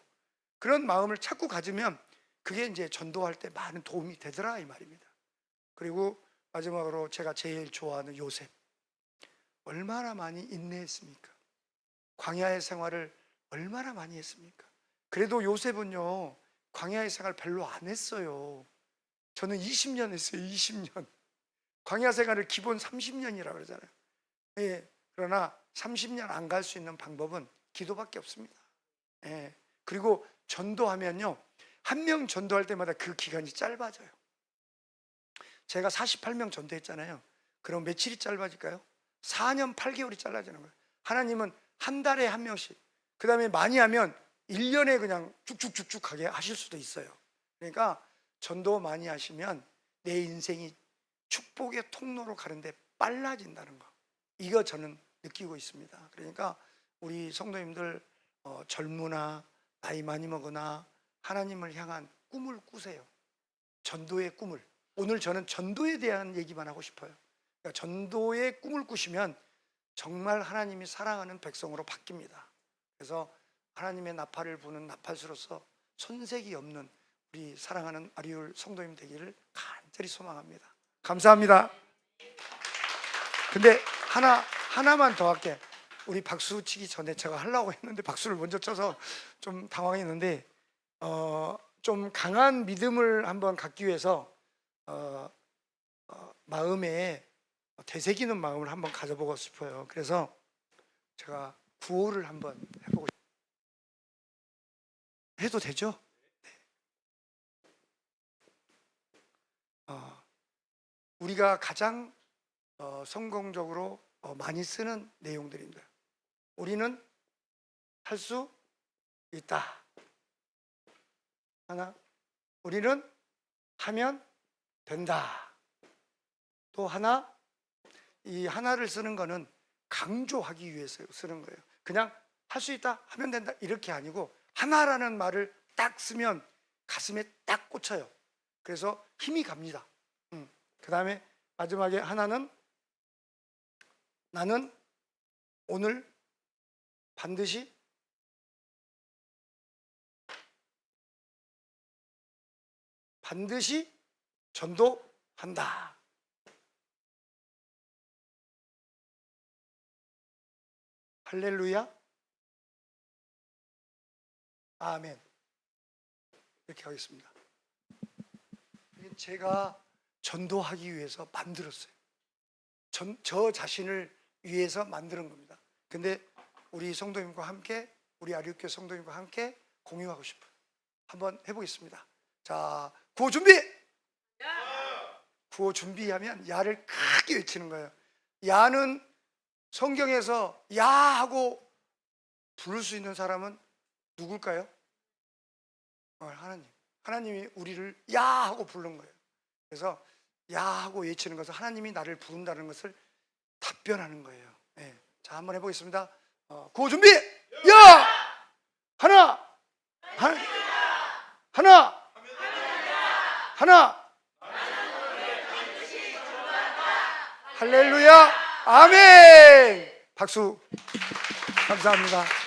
[SPEAKER 1] 그런 마음을 자꾸 가지면 그게 이제 전도할 때 많은 도움이 되더라, 이 말입니다. 그리고 마지막으로 제가 제일 좋아하는 요셉. 얼마나 많이 인내했습니까? 광야의 생활을 얼마나 많이 했습니까? 그래도 요셉은요, 광야의 생활 별로 안 했어요. 저는 20년 했어요. 20년. 광야 생활을 기본 30년이라고 그러잖아요. 예, 그러나 30년 안 갈 수 있는 방법은 기도밖에 없습니다. 예, 그리고 전도하면요, 한 명 전도할 때마다 그 기간이 짧아져요. 제가 48명 전도했잖아요. 그럼 며칠이 짧아질까요? 4년 8개월이 짧아지는 거예요. 하나님은 한 달에 한 명씩, 그 다음에 많이 하면 1년에 그냥 쭉쭉쭉쭉 가게 하실 수도 있어요. 그러니까 전도 많이 하시면 내 인생이 축복의 통로로 가는데 빨라진다는 거, 이거 저는 느끼고 있습니다. 그러니까 우리 성도님들 젊으나 나이 많이 먹으나 하나님을 향한 꿈을 꾸세요. 전도의 꿈을. 오늘 저는 전도에 대한 얘기만 하고 싶어요. 그러니까 전도의 꿈을 꾸시면 정말 하나님이 사랑하는 백성으로 바뀝니다. 그래서 하나님의 나팔을 부는 나팔수로서 손색이 없는 우리 사랑하는 아리울 성도님 되기를 간절히 소망합니다. 감사합니다. 근데 하나만 더 할게. 우리 박수 치기 전에 제가 하려고 했는데 박수를 먼저 쳐서 좀 당황했는데, 좀 강한 믿음을 한번 갖기 위해서 마음에 되새기는 마음을 한번 가져보고 싶어요. 그래서 제가 구호를 한번 해보고 싶어요. 해도 되죠? 네. 우리가 가장 성공적으로 많이 쓰는 내용들입니다. 우리는 할 수 있다. 하나, 우리는 하면 된다. 또 하나, 이 하나를 쓰는 거는 강조하기 위해서 쓰는 거예요. 그냥 할 수 있다, 하면 된다, 이렇게 아니고 하나라는 말을 딱 쓰면 가슴에 딱 꽂혀요. 그래서 힘이 갑니다. 그 다음에 마지막에 하나는 나는 오늘 반드시 전도한다. 할렐루야. 아멘. 이렇게 하겠습니다. 제가 전도하기 위해서 만들었어요. 저 자신을 위해서 만드는 겁니다. 근데 우리 성도님과 함께, 우리 아리우교회 성도님과 함께 공유하고 싶어요. 한번 해보겠습니다. 자, 구호 준비! 구호 준비하면 야를 크게 외치는 거예요. 야는 성경에서 야 하고 부를 수 있는 사람은 누굴까요? 하나님. 하나님이 우리를 야 하고 부른 거예요. 그래서 야 하고 외치는 것은 하나님이 나를 부른다는 것을 답변하는 거예요. 네. 자, 한번 해보겠습니다. 구호 준비! 야! 하나! 할렐루야! 아멘! 박수. 감사합니다.